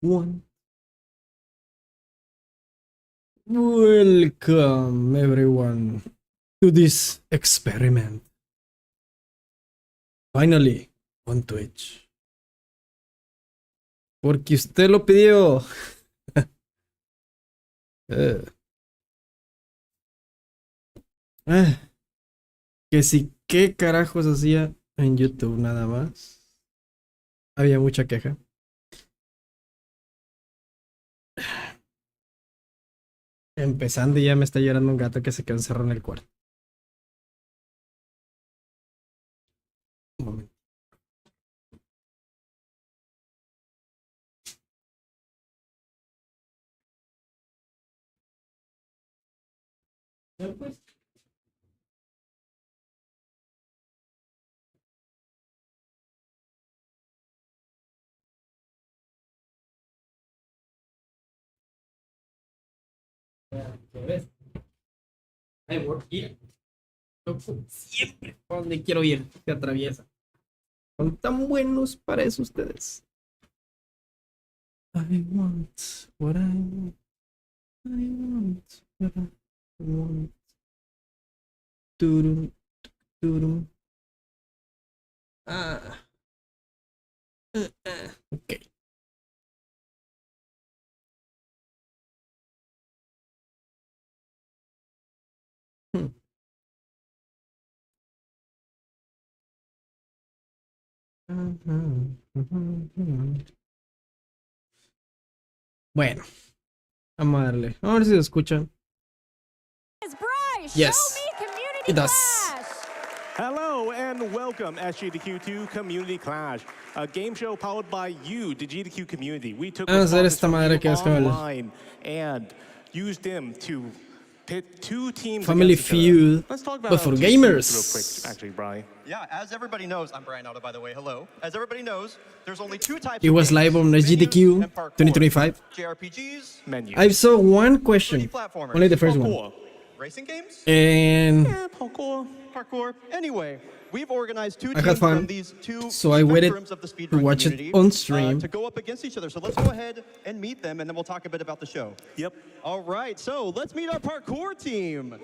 One. Welcome everyone to this experiment. Finally on Twitch. Porque usted lo pidió. Que si qué carajos hacía en YouTube nada más. Había mucha queja. Empezando y ya me está llorando un gato que se quedó encerrado en el cuarto. Un momento. Pues. ¿Ves? I work here. Siempre donde quiero ir se atraviesa. Son tan buenos para eso ustedes. I want what I want. I want what I want. Turum, turum. Ok. Bueno, vamos a darle. Vamos a ver si se escuchan. Yes, it does. Hello and welcome SGDQ to Community Clash, a game show powered by you, the GDQ community. We took online and used them to pit two teams. Family Feud, but for gamers. Real quick, actually, Brian. Yeah, as everybody knows, I'm Brian Auto, by the way. Hello. As everybody knows, there's only two types. It was of live on SGDQ 2025. JRPGs, Menu. I saw one question, only the first one. Racing games, and parkour. Anyway, we've organized two I teams had fun, from these two so I waited spectrums of the to speedrun watch community it on stream. to go up against each other. So let's go ahead and meet them, and then we'll talk a bit about the show. Yep. All right, so let's meet our parkour team.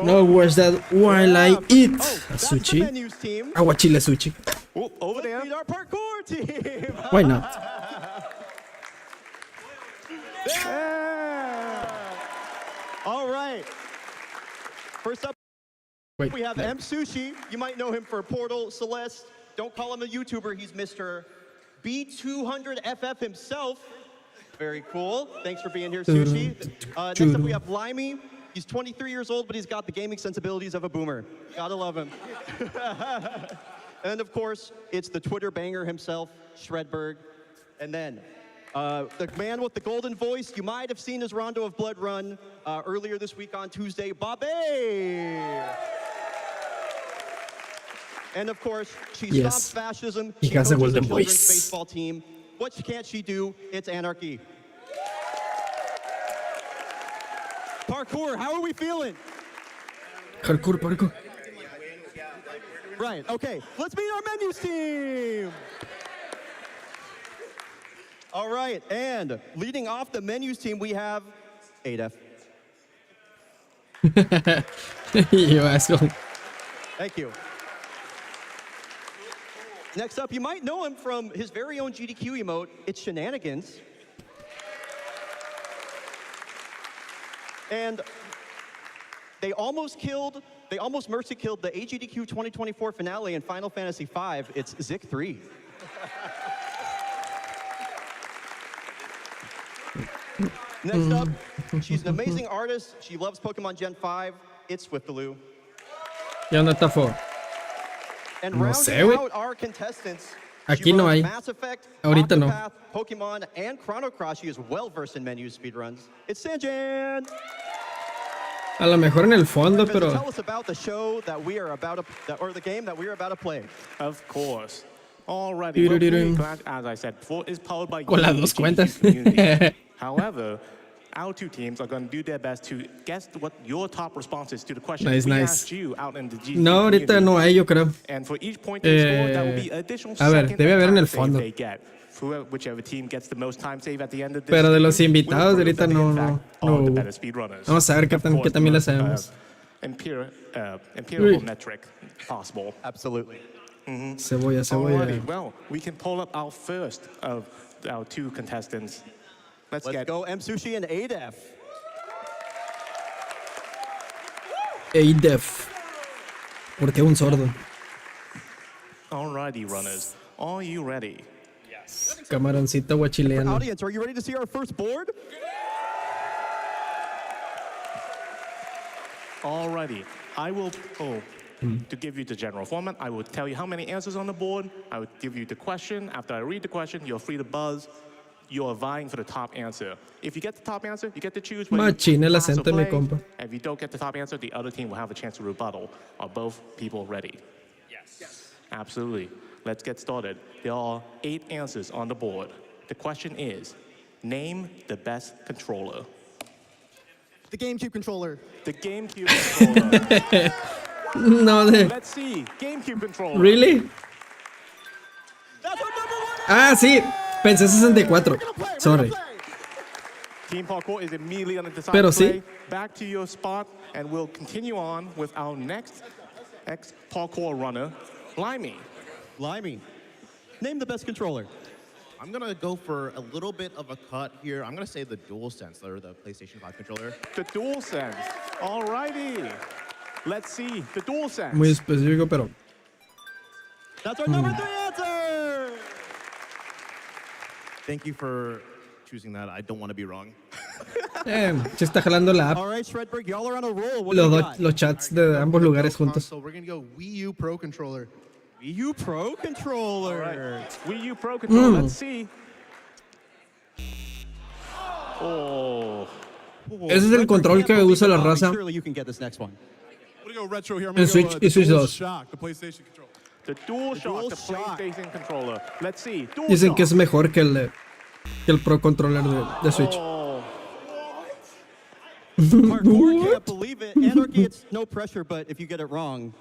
No worse that while I eat a that's sushi. the menus team. Aguachile sushi. Oh, over Let's there. meet our parkour team. Why not? All right. First up, Wait, we have M Sushi. You might know him for Portal, Celeste. Don't call him a YouTuber. He's Mr. B200FF himself. Very cool. Thanks for being here, Sushi. Next up, we have Limey. He's 23 years old, but he's got the gaming sensibilities of a boomer. Gotta love him. And of course, it's the Twitter banger himself, Shredberg. And then the man with the golden voice, you might have seen his Rondo of Blood run earlier this week on Tuesday, Bobby. And of course, she stomps fascism. He has a golden children's voice. baseball team. What can't she do? It's anarchy. Parkour, how are we feeling? Parkour, parkour. Right, okay, let's meet our menus team. All right, and leading off the menus team, we have ADF. You asshole. Thank you. Next up, you might know him from his very own GDQ emote. It's Shenanigans. And they almost killed They almost mercy killed the SGDQ 2024 finale in Final Fantasy V. It's Zik 3. Next up, she's an amazing artist. She loves Pokemon Gen 5. It's Swiftaloo. ¿Y dónde está Fo? And No rounding sé, güey. out our contestants, Aquí she no loves hay. Mass Effect, Ahorita no. Octopath, Pokemon, and Chrono Cross. She is well versed in menus speedruns. It's Sanjan. A lo mejor en el fondo, Tell pero us about the show that we are about to, or the game that we are about to play. Of course. Alrighty, well, Community Clash, as I said before, is powered by con las you, dos the cuentas. GDQ community. However, our two teams are going to do their best to guess what your top response is to the question Nice, we nice. asked you out in the GDQ No, ahorita community. no hay, yo creo. And for each point they score, that will be additional A ver, second debe haber en el time save fondo. they get. Whichever team gets the most time save at the end of this Pero de los game will invitados prove ahorita that they, no, in no, fact, are the no. better speedrunners. Vamos a ver qué Of tan course, bien le the most, sabemos. empirical Uy. metric possible. Absolutely. Cebolla, cebolla. Alrighty, well, we can pull up our first of our two contestants. Let's Let's get go M Sushi and ADEF. ADEF. ¿Por qué un sordo? Alrighty, runners. Are you ready? Camaroncito guachileano. Audience, are you ready to see our first board? Alrighty. I will, to give you the general format, I will tell you how many answers on the board. I will give you the question. After I read the question, you're free to buzz. You're vying for the top answer. If you get the top answer, you get to choose whether Machín el you pass or acento de mi play. compa. And if you don't get the top answer, the other team will have a chance to rebuttal. Are both people ready? Yes. Absolutely. Let's get started. There are 8 answers on the board. The question is, name the best controller. The GameCube controller. The GameCube controller. No, Let's see. GameCube controller. ¿Really? That's our number one. Ah, sí. Pensé 64. Sorry. Team Parkour is immediately on the decide Pero play. sí. Back to your spot, and we'll continue on with our next ex-Parkour runner, Limey. Limey. Name the best controller. I'm gonna go for a little bit of a cut here. I'm gonna say the DualSense, or the PlayStation 5 controller. The DualSense. Alrighty. Let's see. The DualSense. Muy específico, pero. That's our number 3 answer. Thank you for choosing that. I don't want to be wrong. Se está jalando la app. All right, Shredberg, y'all are on a roll. What do you got? Los chats de ambos lugares juntos. So we're gonna go Wii U Pro controller. Wii U Pro controller. Alright. Wii U Pro controller. Let's see. Oh. Ese es el control que usa la raza Surely you can get this next one. I'm gonna go retro here. I'm en gonna Switch go, y Switch 2. DualShock, the PlayStation controller. The DualShock, the DualShock. PlayStation controller. Let's see. Dicen que es DualShock. mejor que el Pro Controller de Switch. Oh. Parkour can't believe it. Anarchy, it's no pressure, but if you get it wrong,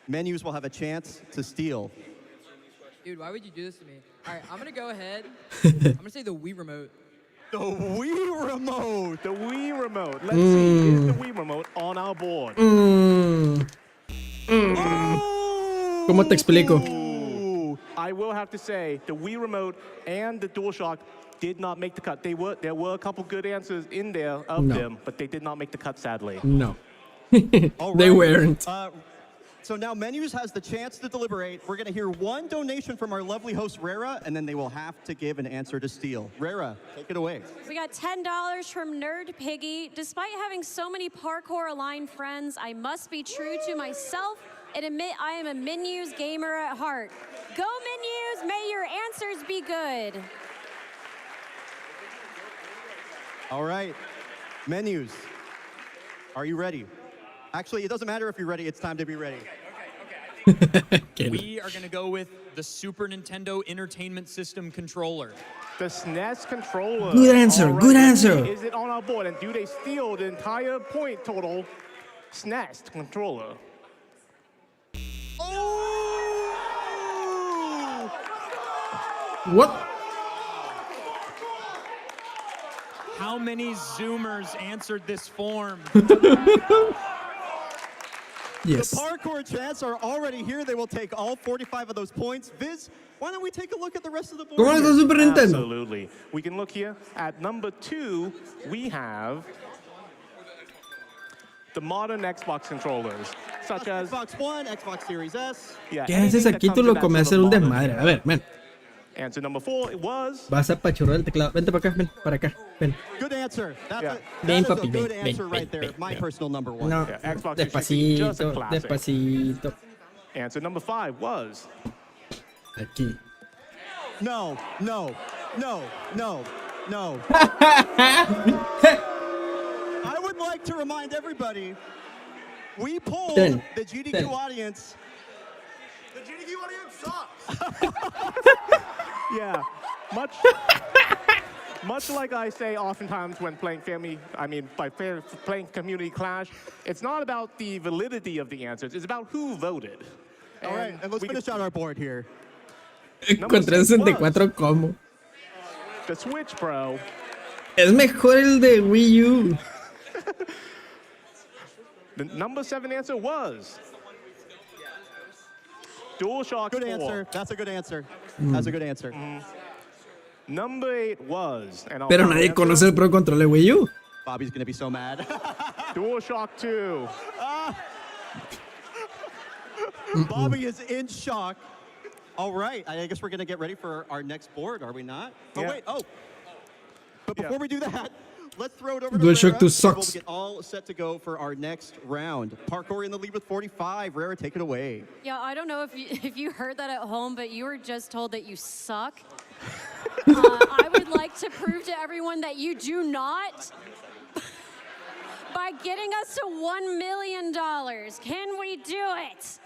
menus will have a chance to steal. Dude, why would you do this to me? All right, I'm gonna go ahead. I'm gonna say the Wii remote. The Wii remote. The Wii remote. Let's see. Is the Wii remote on our board? ¿Cómo te explico? Ooh, I will have to say the Wii remote and the DualShock did not make the cut. There were a couple good answers in there of No. them, but they did not make the cut, sadly. No. All They right. weren't. So now Menus has the chance to deliberate. We're going to hear one donation from our lovely host, Rara, and then they will have to give an answer to steal. Rara, take it away. We got $10 from Nerd Piggy. Despite having so many parkour-aligned friends, I must be true to myself and admit I am a Menus gamer at heart. Go Menus, may your answers be good. All right. Menus, are you ready? Actually, it doesn't matter if you're ready. It's time to be ready. We are going to go with the Super Nintendo Entertainment System controller. The SNES controller. Good answer, All right, good let's see, answer. Is it on our board? And do they steal the entire point total? SNES controller. What? How many Zoomers answered this form? Yes. The parkour chants are already here. They will take all 45 of those points. Viz, why don't we take a look at the rest of the board? ¿Cómo es here? el Super Nintendo? Absolutely. We can look here. At number 2, we have the modern Xbox controllers. such as Xbox One, Xbox Series S. yeah. ¿Qué haces anything that aquí? comes Tú in lo that comes a sort hacer of un modern desmadre. era. A ver, ven. Answer number 4 was Vas a apachurrar el teclado. Vente para acá, ven, para acá, ven. Good answer. That's Yeah. a, Ven, that is papi, a good ven, answer ven, right ven, there. ven, My ven. personal number one. No, Yeah, Xbox 360, just a despacito, classic. despacito. answer number 5 was Aquí. No, no, no, no, no. I would like to remind everybody, we polled Ten. the GDQ Ten. audience. The GDQ audience sucks. yeah, much like I say oftentimes when playing playing Community Clash, it's not about the validity of the answers, it's about who voted. All right, and let's we finish could- out our board here. Encontré 64 como. The Switch, bro. Es mejor el de Wii U. The number 7 answer was DualShock 4. Good answer. That's a good answer. That's a good answer. Number 8 was, and I'll Pero final nadie answer, conoce el Pro Control de Wii U. Bobby's gonna be so mad. DualShock 2. Bobby is in shock. All right, I guess we're gonna get ready for our next board, are we not? Oh Yeah. wait, oh. But Yeah. before we do that, let's throw it over to DualShock Rara, 2 and sucks. We'll get all set to go for our next round. Parkour in the lead with 45. Rara, take it away. Yeah, I don't know if you heard that at home, but you were just told that you suck. I would like to prove to everyone that you do not by getting us to $1 million. Can we do it?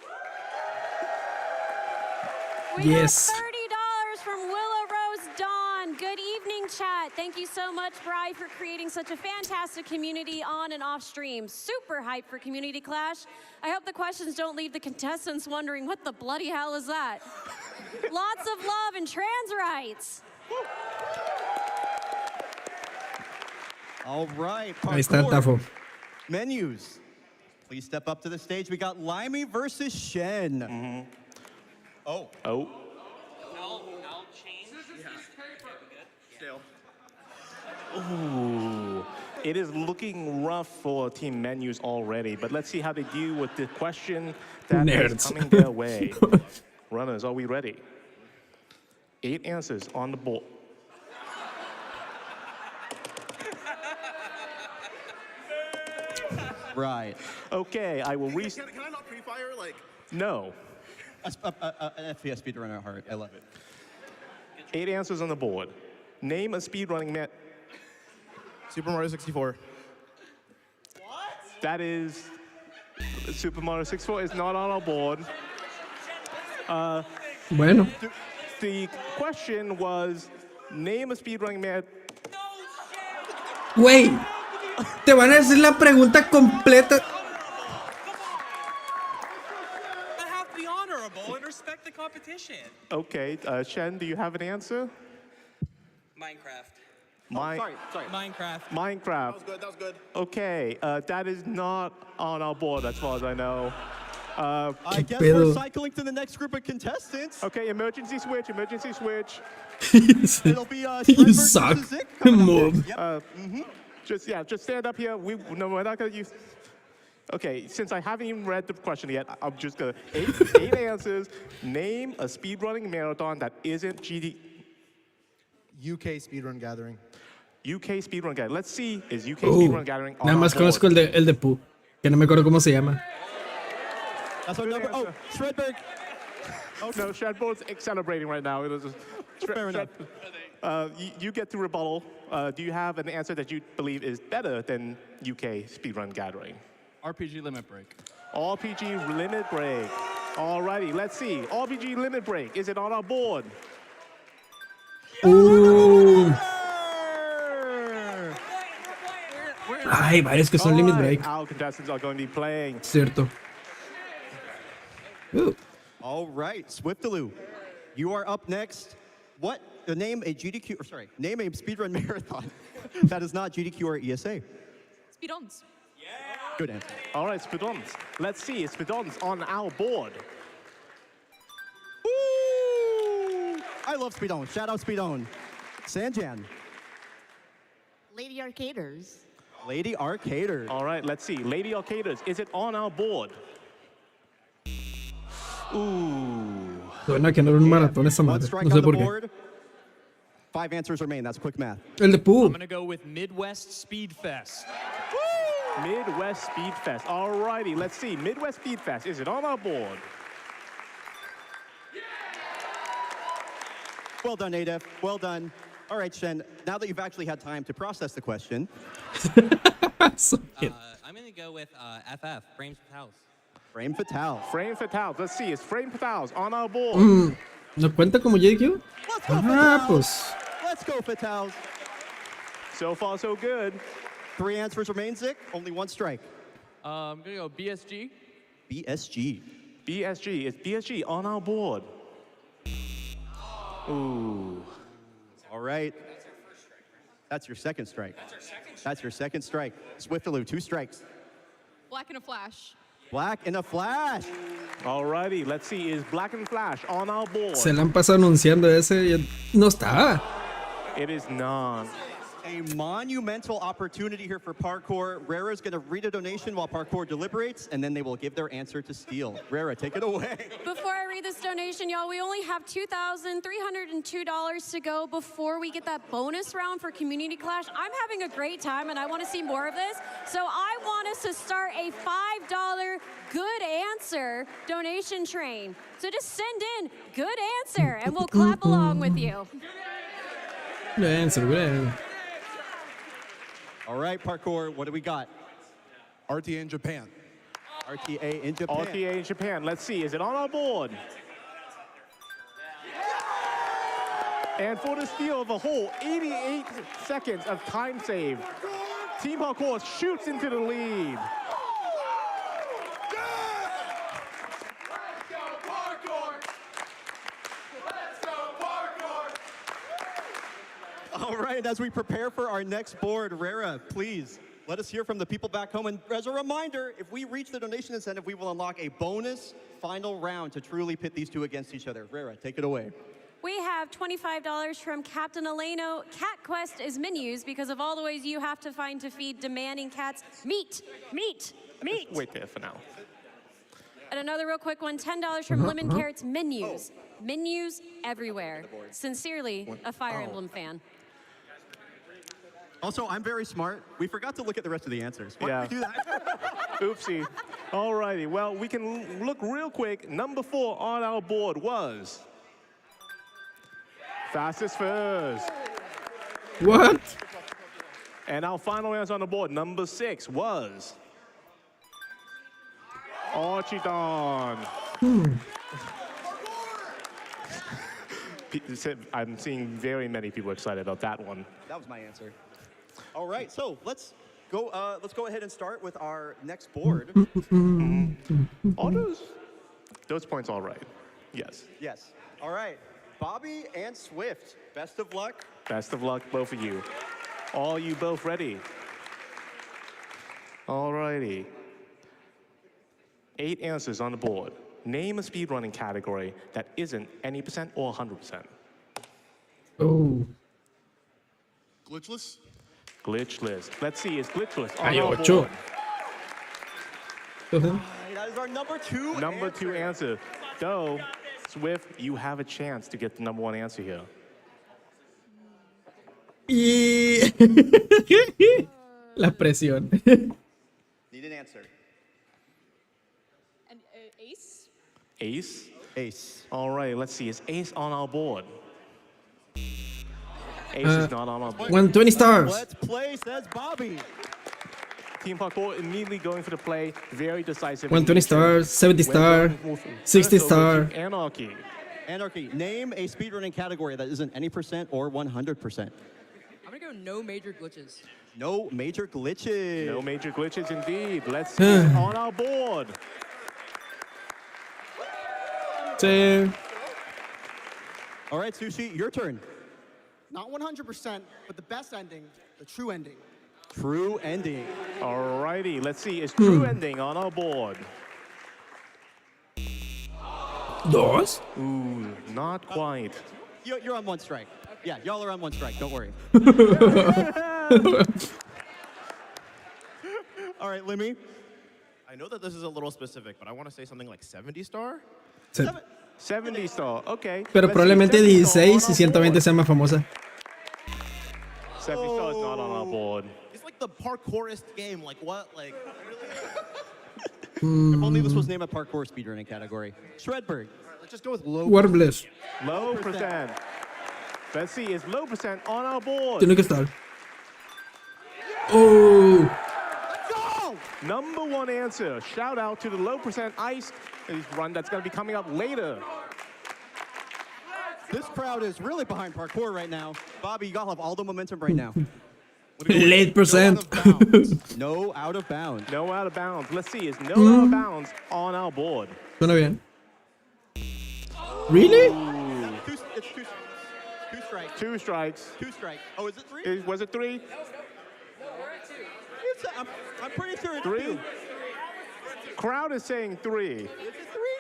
We Yes. have $30 from Willow Rose Dawn. Good evening, chat. Thank you so much, Bri, for creating such a fantastic community on and off stream. Super hyped for Community Clash. I hope the questions don't leave the contestants wondering, what the bloody hell is that? Lots of love and trans rights. All right, Ahí está el Parkour. tafo. Menus. Please step up to the stage. We got Limey versus Shen. Oh. Oh. Ooh, it is looking rough for Team Menus already, but let's see how they deal with the question that is Nerds. coming their way. Runners, are we ready? 8 answers on the board. Right. Okay, I will Can I not pre-fire? Like, No. An FPS speedrunner at heart. I love it. 8 answers on the board. Name a speedrunning man. Super Mario 64. That is Super Mario 64 is not on our board. Bueno. The question was, name a speedrunning man. Güey. Te van a decir la pregunta completa. I have to be honorable and respect the competition. Okay, Shen, do you have an answer? Minecraft. Sorry. Minecraft. Minecraft. Good, that was good. Okay, that is not on our board as far as I know. I guess pedo? we're cycling to the next group of contestants. Okay, emergency switch, emergency switch. It'll be You Shredberg suck. versus Zik coming up Move. next. Yep. Just stand up here. No, we're not gonna use. Okay, since I haven't even read the question yet, I'm just gonna eight answers. Name a speedrunning marathon that isn't UK speedrun gathering. UK speedrun gathering. Let's see, is UK Oh, speedrun gathering on nada our más conozco board? el de Pooh, que no me acuerdo cómo se llama. That's our number. Oh, Shredberg. No, Shadboard's celebrating right now. It was Fair enough. you get to rebuttal. Do you have an answer that you believe is better than UK speedrun gathering? RPG Limit Break. RPG Limit Break. Alrighty, let's see. RPG Limit Break. Is it on our board? Hay varios que son Limit Alright, Break. our contestants are going to be playing. Cierto. All right, Swiftaloo, you are up next. What? Name a GDQ, or sorry, name a speedrun marathon that is not GDQ or ESA. Speed-ons. Good answer. All right, Spidons. Let's see. Spidons on our board. Woo! I love Speedon. Shout out Speedon. Sanjan. Lady Arcaders. Lady Arcader. All right, let's see. Lady Arcaders, is it on our board? Ooh. Suena que no era un maratón esa One madre. strike No sé on the por qué. board. 5 answers remain. That's quick math. El de I'm Pooh. going to go with Midwest Speed Fest. Midwest Speed Fest. Alrighty, let's see. Midwest Speed Fest. Is it on our board? Well done, Adef. Well done. All right, Shen. Now that you've actually had time to process the question, So cute. I'm gonna go with FF, Frames Fatales. frame fatale. Frame Fatales. Let's see. Is Frame Fatales on our board? ¿No cuenta como JDQ? Let's go, Ah, fatales. pues. Let's go, fatales. So far, so good. 3 answers remain, Zick. Only 1 strike. I'm gonna go BSG. BSG. BSG. Is BSG on our board? Ooh. All right. That's your second strike. That's your second strike. Swiftaloo, 2 strikes. Black in a Flash. Black in a flash. Alrighty, let's see. Is Black and Flash on our board? Se la han pasado anunciando ese y no está. It is not. A monumental opportunity here for Parkour. Rara's going to read a donation while Parkour deliberates, and then they will give their answer to Steel. Rara, take it away. Before I read this donation, y'all, we only have $2,302 to go before we get that bonus round for Community Clash. I'm having a great time, and I want to see more of this. So I want us to start a $5 good answer donation train. So just send in good answer, and we'll clap along with you. Good answer, good answer. All right, Parkour, what do we got? RTA in Japan. RTA in Japan. RTA in Japan. Let's see. Is it on our board? And for the steal of a whole 88 seconds of time save, Team Parkour shoots into the lead. All right, as we prepare for our next board, Rara, please let us hear from the people back home. And as a reminder, if we reach the donation incentive, we will unlock a bonus final round to truly pit these two against each other. Rara, take it away. We have $25 from Captain Eleno. Cat Quest is menus because of all the ways you have to find to feed demanding cats meat, meat, meat. Wait there for now. And another real quick one, $10 from Lemon Carrots menus. Menus everywhere. Sincerely, a Fire Emblem fan. Also, I'm very smart. We forgot to look at the rest of the answers. Why Yeah. did we do that? Oopsie. Alrighty. Well, we can look real quick. Number 4 on our board was Fastest First. What? And our final answer on the board, number 6, was Archidon. I'm seeing very many people excited about that one. That was my answer. All right, so let's go ahead and start with our next board. All those points all right. Yes. Yes. All right. Bobby and Swift, best of luck. Best of luck, both of you. Are you both ready? Alrighty. 8 answers on the board. Name a speedrunning category that isn't any percent or 100%. Oh. Glitchless? Glitchless. Let's see, is glitchless on Hay our 8. board? That is our number 2 Number 2 answer. Though, Swift, you have a chance to get the number 1 answer here. Y... La presión. Need an answer. And Ace? Ace? Ace. All right, let's see. Is Ace on our board? Ace is not on our board. 120 stars. Let's play, says Bobby. Team Parkour immediately going for the play, very decisive. 120 stars, 70 star, 60 star. Anarchy. Anarchy, name a speedrunning category that isn't any percent or 100%. I'm gonna go no major glitches. No major glitches. No major glitches indeed. Let's see it on our board. Sí. All right, Sushi, your turn. Not 100%, but the best ending, the true ending. True ending. All righty, let's see. Is true ending on our board? Dos? Ooh, not quite. You're on 1 strike. Yeah, y'all are on 1 strike. Don't worry. All right, Limmy. I know that this is a little specific, but I want to say something like 70 star. 70 stall. Okay. Pero Let's see, probablemente 70 stall 16 on y our 120 board. sea más famosa. 70 stall is not on our board. It's like the parkourist game. Like what? Like If only this was named a parkour speedrunning category. Shredberg. Let's just go with low. Warbless. Low percent. Let's see, is low percent on our board? Tiene que estar. Oh. Number one answer. Shout out to the low percent ice run that's going to be coming up later. This crowd is really behind parkour right now. Bobby, you gotta have all the momentum right now. Late percent. No out of bounds. No out of bounds. Let's see, is no out of bounds on our board? Suena bien. Really? It's two strikes. Two strikes. Two strikes. Oh, is it three? Was it three? I'm pretty sure it's Three? two. Crowd is saying three. Is it three?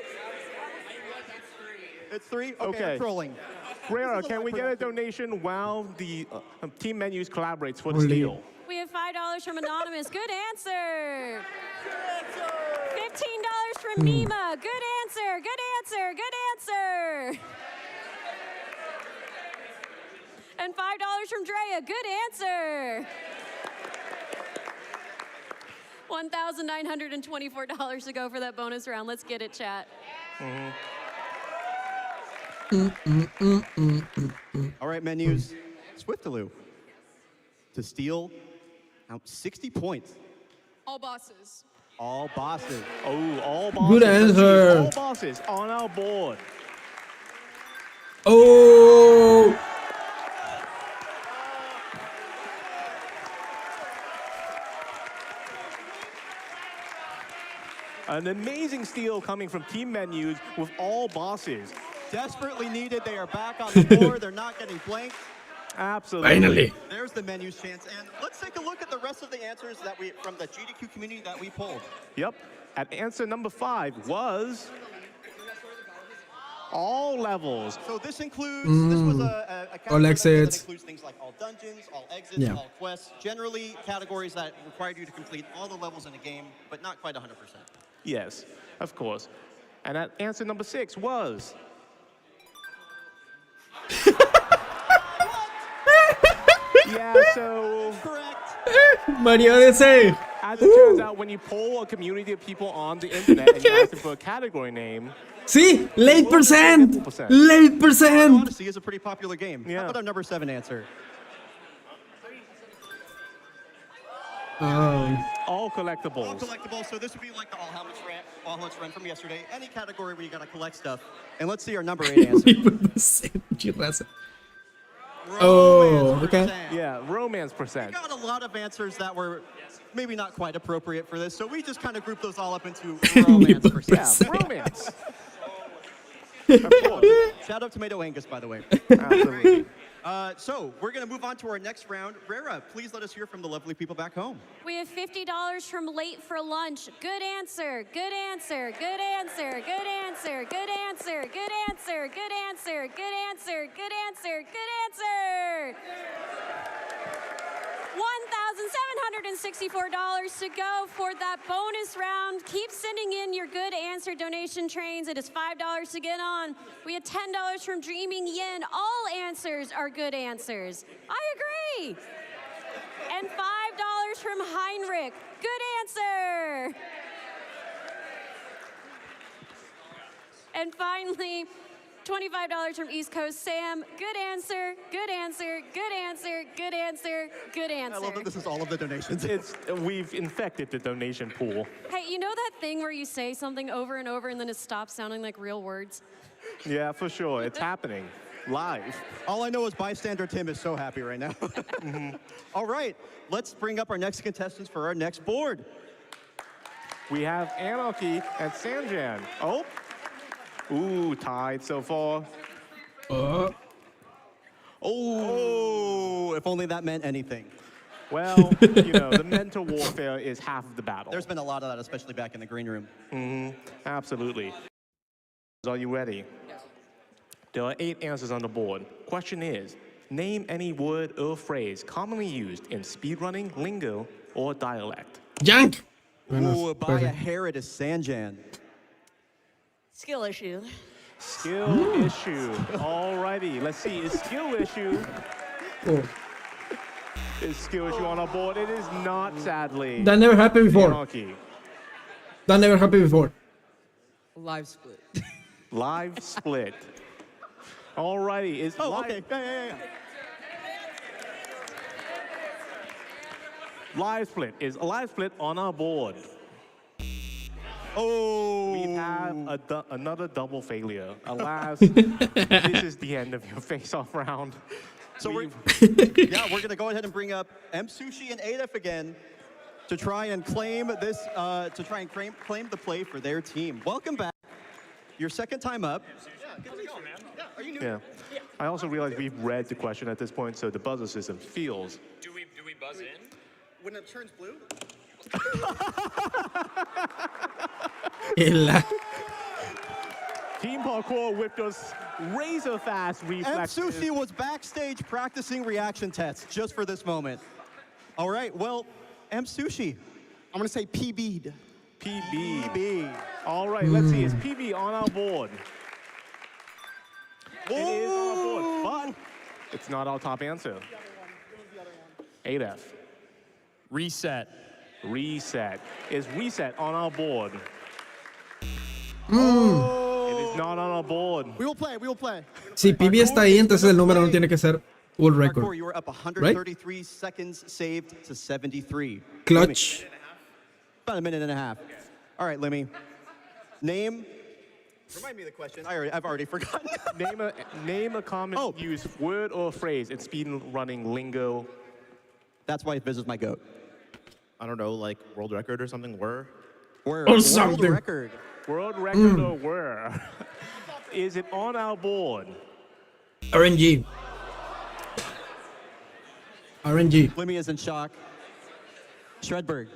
It's three? Okay. I'm trolling. Rara, This is a can we live get a production. donation while the team menus collaborates for the Holy. steal? We have $5 from Anonymous. Good answer. $15 from Mima. Good answer. Good answer. Good answer. And $5 from Drea. Good answer. $1,924 to go for that bonus round. Let's get it, chat. All right, menus. Swiftaloo. To steal out 60 points. All bosses. All bosses. Oh, all bosses. Good Let's see, answer. all bosses on our board. Oh. An amazing steal coming from team menus with all bosses. Desperately needed. They are back on the board. They're not getting blanked. Absolutely. Finally. There's the menu's chance. And let's take a look at the rest of the answers that we from the GDQ community that we pulled. Yep. And answer number 5 was all levels. So this includes, this was a All category that exits. includes things like all dungeons, all exits, Yeah. all quests. Generally, categories that required you to complete all the levels in a game, but not quite 100%. Yes, of course. And at answer number 6 was yeah, so Correct. Mario DC. as it turns out, when you poll a community of people on the internet and you ask them for a category name, Sí, late percent. Late percent. Odyssey is a pretty popular game. Yeah. How about our number 7 answer? Oh. all collectibles. All collectibles. So this would be like the all helmets run from yesterday. Any category where you gotta collect stuff. And let's see our number 8 answer. Chirraza. Oh, Romance okay. percent. Yeah, romance percent. We got a lot of answers that were maybe not quite appropriate for this, so we just kind of grouped those all up into romance percent. Yeah, romance. Of course. Shout out Tomato Angus, by the way. Absolutely. So we're gonna move on to our next round. Rara, please let us hear from the lovely people back home. We have $50 from Late for Lunch. Good answer. Good answer. Good answer. Good answer. Good answer. Good answer. Good answer. Good answer. Good answer. Good answer. $1,764 to go for that bonus round. Keep sending in your good answer donation trains. It is $5 to get on. We have $10 from Dreaming Yin. All answers are good answers. I agree. And $5 from Heinrich. Good answer. And finally, $25 from East Coast Sam. Good answer, good answer, good answer, good answer, good answer. I love that this is all of the donations. We've infected the donation pool. Hey, you know that thing where you say something over and over and then it stops sounding like real words? Yeah, for sure. It's happening live. All I know is bystander Tim is so happy right now. All right, let's bring up our next contestants for our next board. We have Anarchy and Sanjan. Oh. Ooh, tied so far. Oh, if only that meant anything. Well, you know, the mental warfare is half of the battle. There's been a lot of that, especially back in the green room. Absolutely. Are you ready? Yes. There are 8 answers on the board. Question is, name any word or phrase commonly used in speedrunning, lingo, or dialect. Jank. Ooh, by a hair it is Sanjan. Skill issue. Skill issue. Alrighty, let's see. Is skill issue? Oh. Is skill issue on our board? It is not, sadly. That never happened before. Anarchy. That never happened before. Live split. Live split. Alrighty, is live... okay. Yeah. Live split. Is live split on our board? Oh. We have another double failure. Alas, this is the end of your face-off round. So we're gonna go ahead and bring up M Sushi and Adef again to try and claim this, claim the play for their team. Welcome back. Your second time up. Are you new? Yeah. I also realize we've read the question at this point, so the buzzer system feels. Do we buzz in? When it turns blue? Team Parkour with those razor-fast M reflexes. Sushi was backstage practicing reaction tests just for this moment. All right, well, M Sushi. I'm gonna say PB'd. PB. All right, let's see. Is PB on our board? It is on our board, but it's not our top answer. ADF. Reset. Reset. Is reset on our board? It is not on our board. We will play. Si PB está ahí, entonces el número no tiene que ser world record. Parkour, you were up 133 seconds, saved to 73. Clutch. Limmy. About a minute and a half. All right, Limmy. Name. Remind me of the question. I've already forgotten. Name a common used word or phrase in speed running lingo. That's why Viz is my goat. I don't know, like world record or something. Or something. World record. World record or where? Is it on our board? RNG. Limmy is in shock. Shredberg.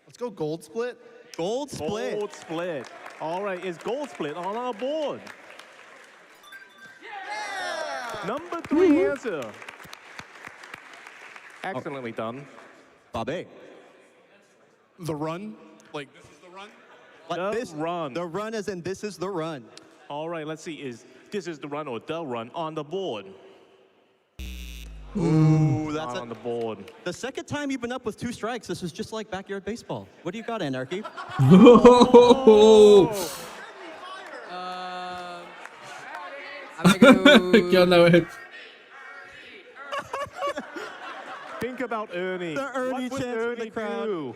Let's go gold split. Gold split. Gold split. All right, is gold split on our board? Number 3 answer. Excellently done. Babe. The run? Like, this is the run? Run. The run as in this is the run. All right, let's see. Is this is the run or the run on the board? Ooh, that's Not on the board. The second time you've been up with 2 strikes, this is just like backyard baseball. What do you got, Anarchy? I'm gonna go. ¿Qué onda, güey? Think about Ernie. The Ernie what would chants from the Ernie crowd. do?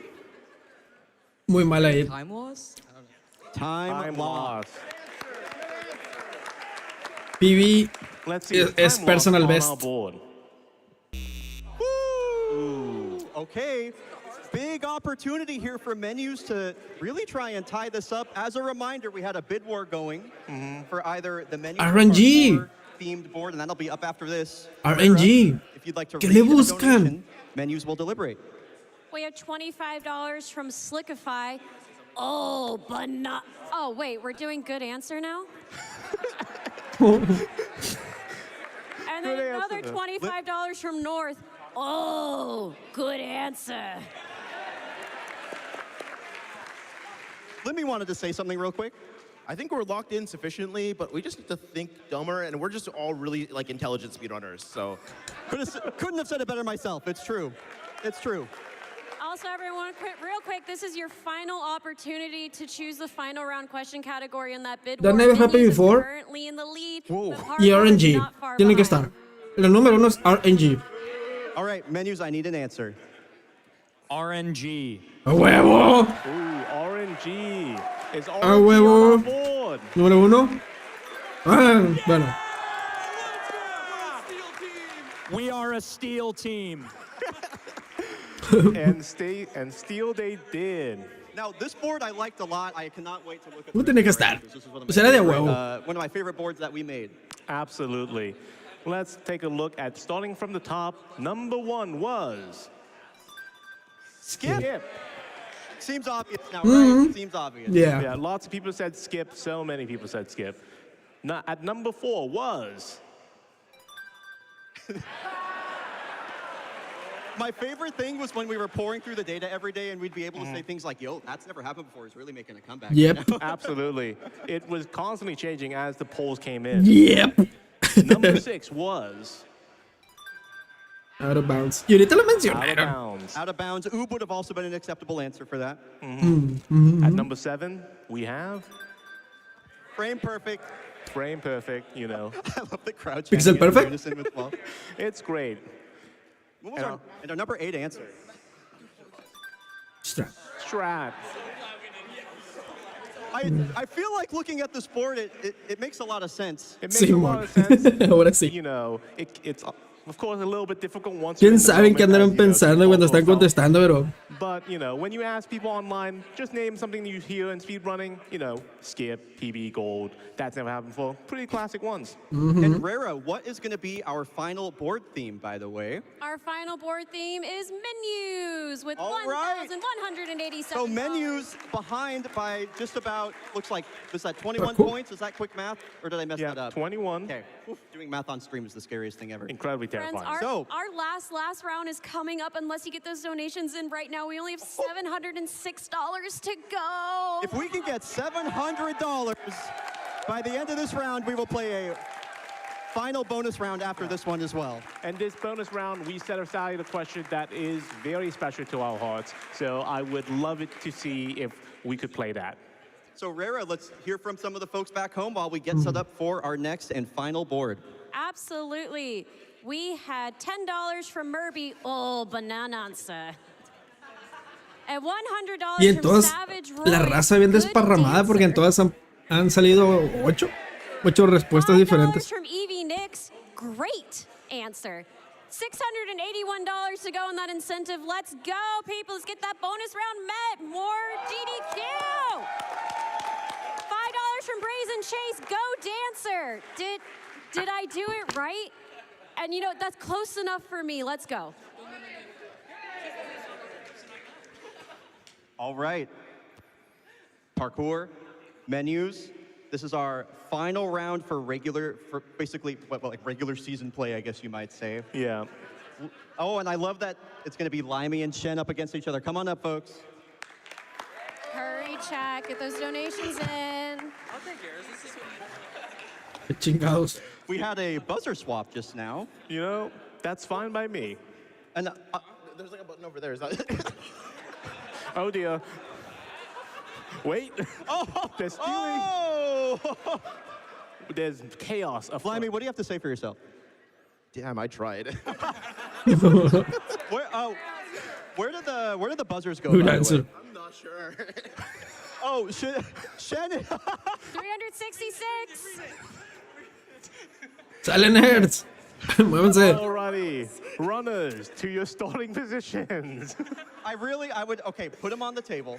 Muy mal ahí. Time loss? I don't know. Time loss. PB Let's see. es time personal loss best. on our board. Woo! Okay. Big opportunity here for Menus to really try and tie this up. As a reminder, we had a bid war going for either the Menus RNG. themed board, and that'll be up after this. RNG. If you'd like to ¿Qué read le a buscan? donation, Menus will deliberate. We have $25 from Slickify. Oh, but not. Oh, wait, we're doing good answer now? And then Good another answer. $25 from North. Oh, good answer. Limmy wanted to say something real quick. I think we're locked in sufficiently, but we just need to think dumber, and we're just all really like intelligent speedrunners. So Couldn't have said it better myself. It's true. It's true. Also, everyone, real quick, this is your final opportunity to choose the final round question category in that bid That war. never happened Menus is before. currently in the lead. Whoa. but Y Parkour is RNG. not far Tienen que behind. estar. El número 1 es RNG. All right, Menus, I need an answer. RNG. ¡A huevo! Ooh, RNG. Is RNG ¡A huevo! on our board? Número 1. Ah, bueno. We are a steel team. and steal they did. Now, this board I liked a lot. I cannot wait to look at ¿Cómo the tiene que rest of estar? the rankings. This is Pues era de huevo. one of my favorite boards that we made. Absolutely. Let's take a look at starting from the top. Number 1 was Skip. Seems obvious now, right? Seems obvious. Yeah. Yeah, lots of people said Skip. So many people said Skip. Now, at number 4 was My favorite thing was when we were pouring through the data every day and we'd be able to say things like, yo, that's never happened before. He's really making a comeback. Yep. right now. Absolutely. It was constantly changing as the polls came in. Yep. Number 6 was Out of bounds. Y ahorita lo out of mencionaron. bounds. Out of bounds. Oob would have also been an acceptable answer for that. At number 7, we have Frame perfect. frame perfect, you know. I love the crowd Pixel chanting in perfect? unison with well. It's great. What was our number 8 answer? Strat. I feel like looking at this board, it makes a lot of sense. It makes a lot of sense. Ahora sí. You know, it's of course a little bit difficult once you're ¿Quién in the sabe en qué moment, andarán as, you know, pensando cuando people están felt. contestando, pero... But, you know, when you ask people online, just name something you hear in speedrunning, you know, skip, PB, gold, that's never happened before. Pretty classic ones. And Rara, what is going to be our final board theme, by the way? Our final board theme is menus with All right. $1,187. So menus behind by just about, looks like, was that 21 Cool. points? Is that quick math? Or did I mess Yeah, that up? 21. Okay. Oof, doing math on stream is the scariest thing ever. Incredibly Friends, terrifying. our last round is coming up. Unless you get those donations in right now, we only have $706 to go. If we can get $700 by the end of this round, we will play a final bonus round after this one as well. And this bonus round, we set aside a question that is very special to our hearts. So I would love it to see if we could play that. So Rara, let's hear from some of the folks back home while we get set up for our next and final board. Absolutely. We had $10 from Murby. Oh, banananza. And $100 Y en from todas, Savage Roy. la raza bien Good desparramada porque en dancer. todas han salido 8 respuestas $5 diferentes. from Evie Nix. Great answer. $681 to go on that incentive. Let's go, people. Let's get that bonus round met. More GDQ. $5 from Brazen Chase. Go, dancer. Did I do it right? And you know, that's close enough for me. Let's go. All right. Parkour, menus. This is our final round for basically, like regular season play, I guess you might say. Yeah. Oh, and I love that it's going to be Limey and Shen up against each other. Come on up, folks. Hurry, chat. Get those donations in. I'll take yours. This is Chingados. We had a buzzer swap just now. You know, that's fine by me. And There's like a button over there. Is that Oh dear. Wait. oh, They're stealing. oh! There's chaos afoot. Limey, what do you have to say for yourself? Damn, I tried. Where did the buzzers go? Good by the answer. way? I'm not sure. Oh, Shen. 366. Sale nerds. Muévanse. Alrighty. Runners to your starting positions. I would, okay, put them on the table.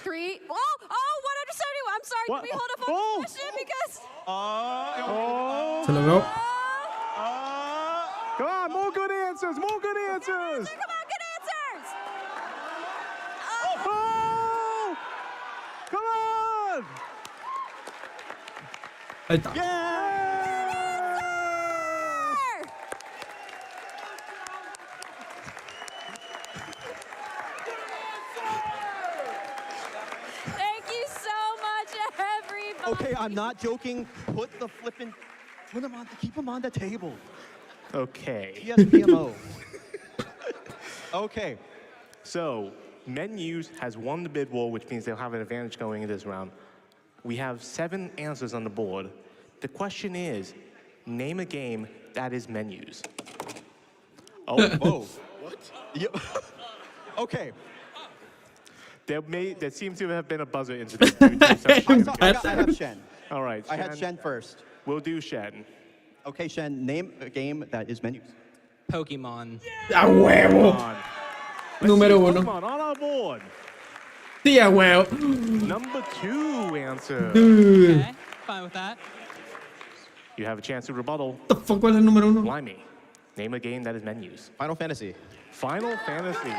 3. Oh, 171. I'm sorry. What? Can we hold up on Oh. the question because. Oh. Se logró. Come on, more good answers, more good answers. Come on, good answers. Oh. Come on. Ahí está. Thank you so much, everybody. Okay, I'm not joking. Put them on, keep them on the table. Okay. Yes, PMO. Okay. So, Menus has won the bid war, which means they'll have an advantage going into this round. We have 7 answers on the board. The question is, name a game that is Menus. Oh, whoa. What? Okay. There seems to have been a buzzer incident. due to some I have Shen. All right. I had Shen first. We'll do Shen. Okay, Shen, name a game that is menus. Pokemon. A huevo. On. Número 1. Pokemon on our board. Sí, a huevo. Number 2 answer. Dude. Okay, fine with that. You have a chance to rebuttal. What the fuck was el número 1? Blimey. Name a game that is Menus. Final Fantasy. Final Fantasy.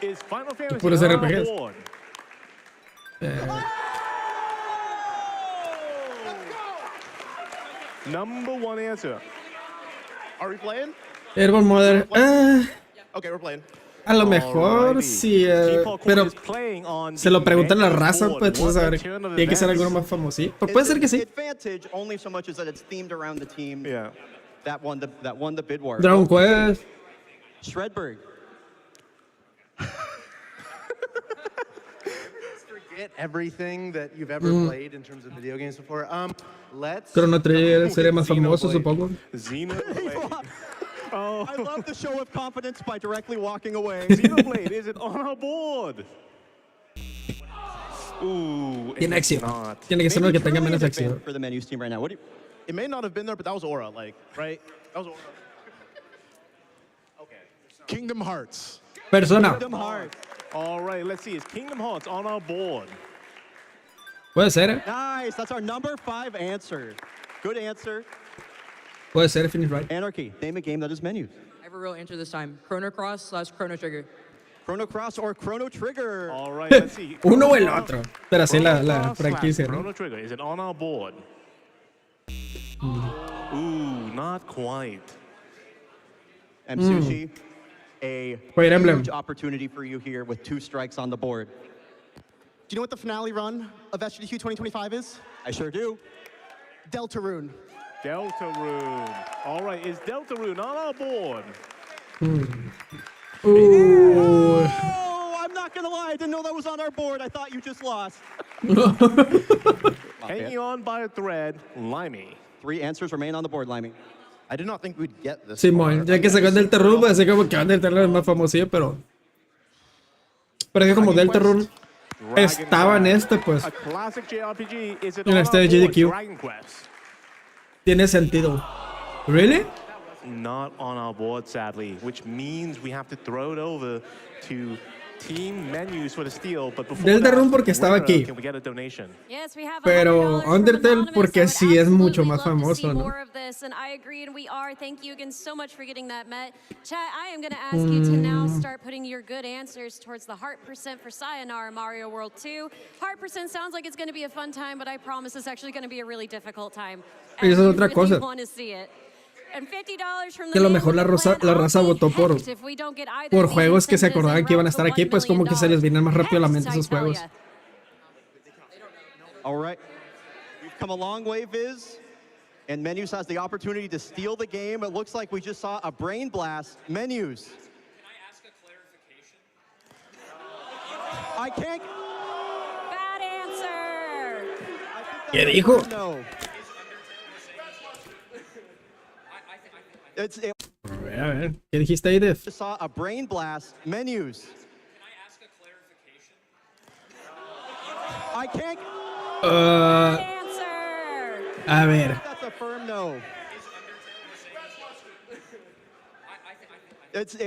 Is Final Fantasy puros on our RPGs. board? Number 1 answer. Are we playing? Airborne Mother. Okay, we're playing. A lo mejor sí, pero se lo preguntan a la raza, pues, entonces a ver, tiene que ser alguno más famosito. Pues puede ser que sí. Advantage only so much as that it's themed around the team that won the bid war. Dragon Quest. Shredberg. Forget everything that you've ever played in terms of video games before. Let's. Chrono Trigger sería más famoso, supongo. Xenoblade. Oh. I love the show of confidence by directly walking away. Xenoblade, is it on our board? Ooh, Tiene acción. Tiene que ser uno que tenga menos acción. For the menus team right now. What do you... It may not have been there, but that was Aura, like, right? That was Aura. Okay. Kingdom Hearts. Persona. Kingdom Hearts. All right, let's see. Is Kingdom Hearts on our board? Puede ser, Nice. That's our number 5 answer. Good answer. Puede ser, finish right. Anarchy. Name a game that is menus. I have a real answer this time. Chrono Cross / Chrono Trigger. Chrono Cross or Chrono Trigger. All right, let's see. Uno o el otro. Pero así la franquicia, ¿no? Chrono Trigger, is it on our board? Ooh, not quite. And Sushi, a Fire Emblem. huge opportunity for you here with 2 strikes on the board. Do you know what the finale run of SGDQ 2025 is? I sure do. Deltarune. Deltarune. All right, is Deltarune on our board? Ooh. Oh, I'm not gonna lie. I didn't know that was on our board. I thought you just lost. Hanging on by a thread, Limey. 3 answers remain on the board, Limey. I did not think we'd get this. Simón, ya que sacó Deltarune, así como que Deltarune es más famosillo, pero es que como Deltarune estaba en este, pues, A classic JRPG, is it en on este our board? SGDQ. Dragon Quest. Tiene sentido. Really? Not on our board, sadly, which means we have to throw it over to team menus for the steal. But before Deltarune that, porque estaba winner, aquí. can we get a donation? Yes, we have Pero $100 from Undertale Anonymous. porque I would sí es mucho absolutely más love to famoso, see ¿no? more of this, and I agree, and we are. Thank you again so much for getting that met. Chat, I am going to ask you to now start putting your good answers towards the heart percent for Sayonara Mario World 2. Heart percent sounds like it's going to be a fun time, but I promise it's actually going to be a really difficult time. Y esa es otra cosa. Want to see it. And $50 from the Que a lo man mejor with la the raza plan. votó por If we don't get either por of these juegos que se incentives acordaban en que iban a route to estar aquí, $1 pues como que se les vienen más rápido a la mente Hex, esos I tell juegos. ya. All right. We've come a long way, Viz. And Menus has the opportunity to steal the game. It looks like we just saw a brain blast. Menus. Can I ask a clarification? I can't. Bad answer. ¿Qué dijo? No. It A ver, ¿qué dijiste ahí, Def? just saw a brain blast. Menus. Can I ask a clarification? I can't. Answer. A ver. That's a firm no.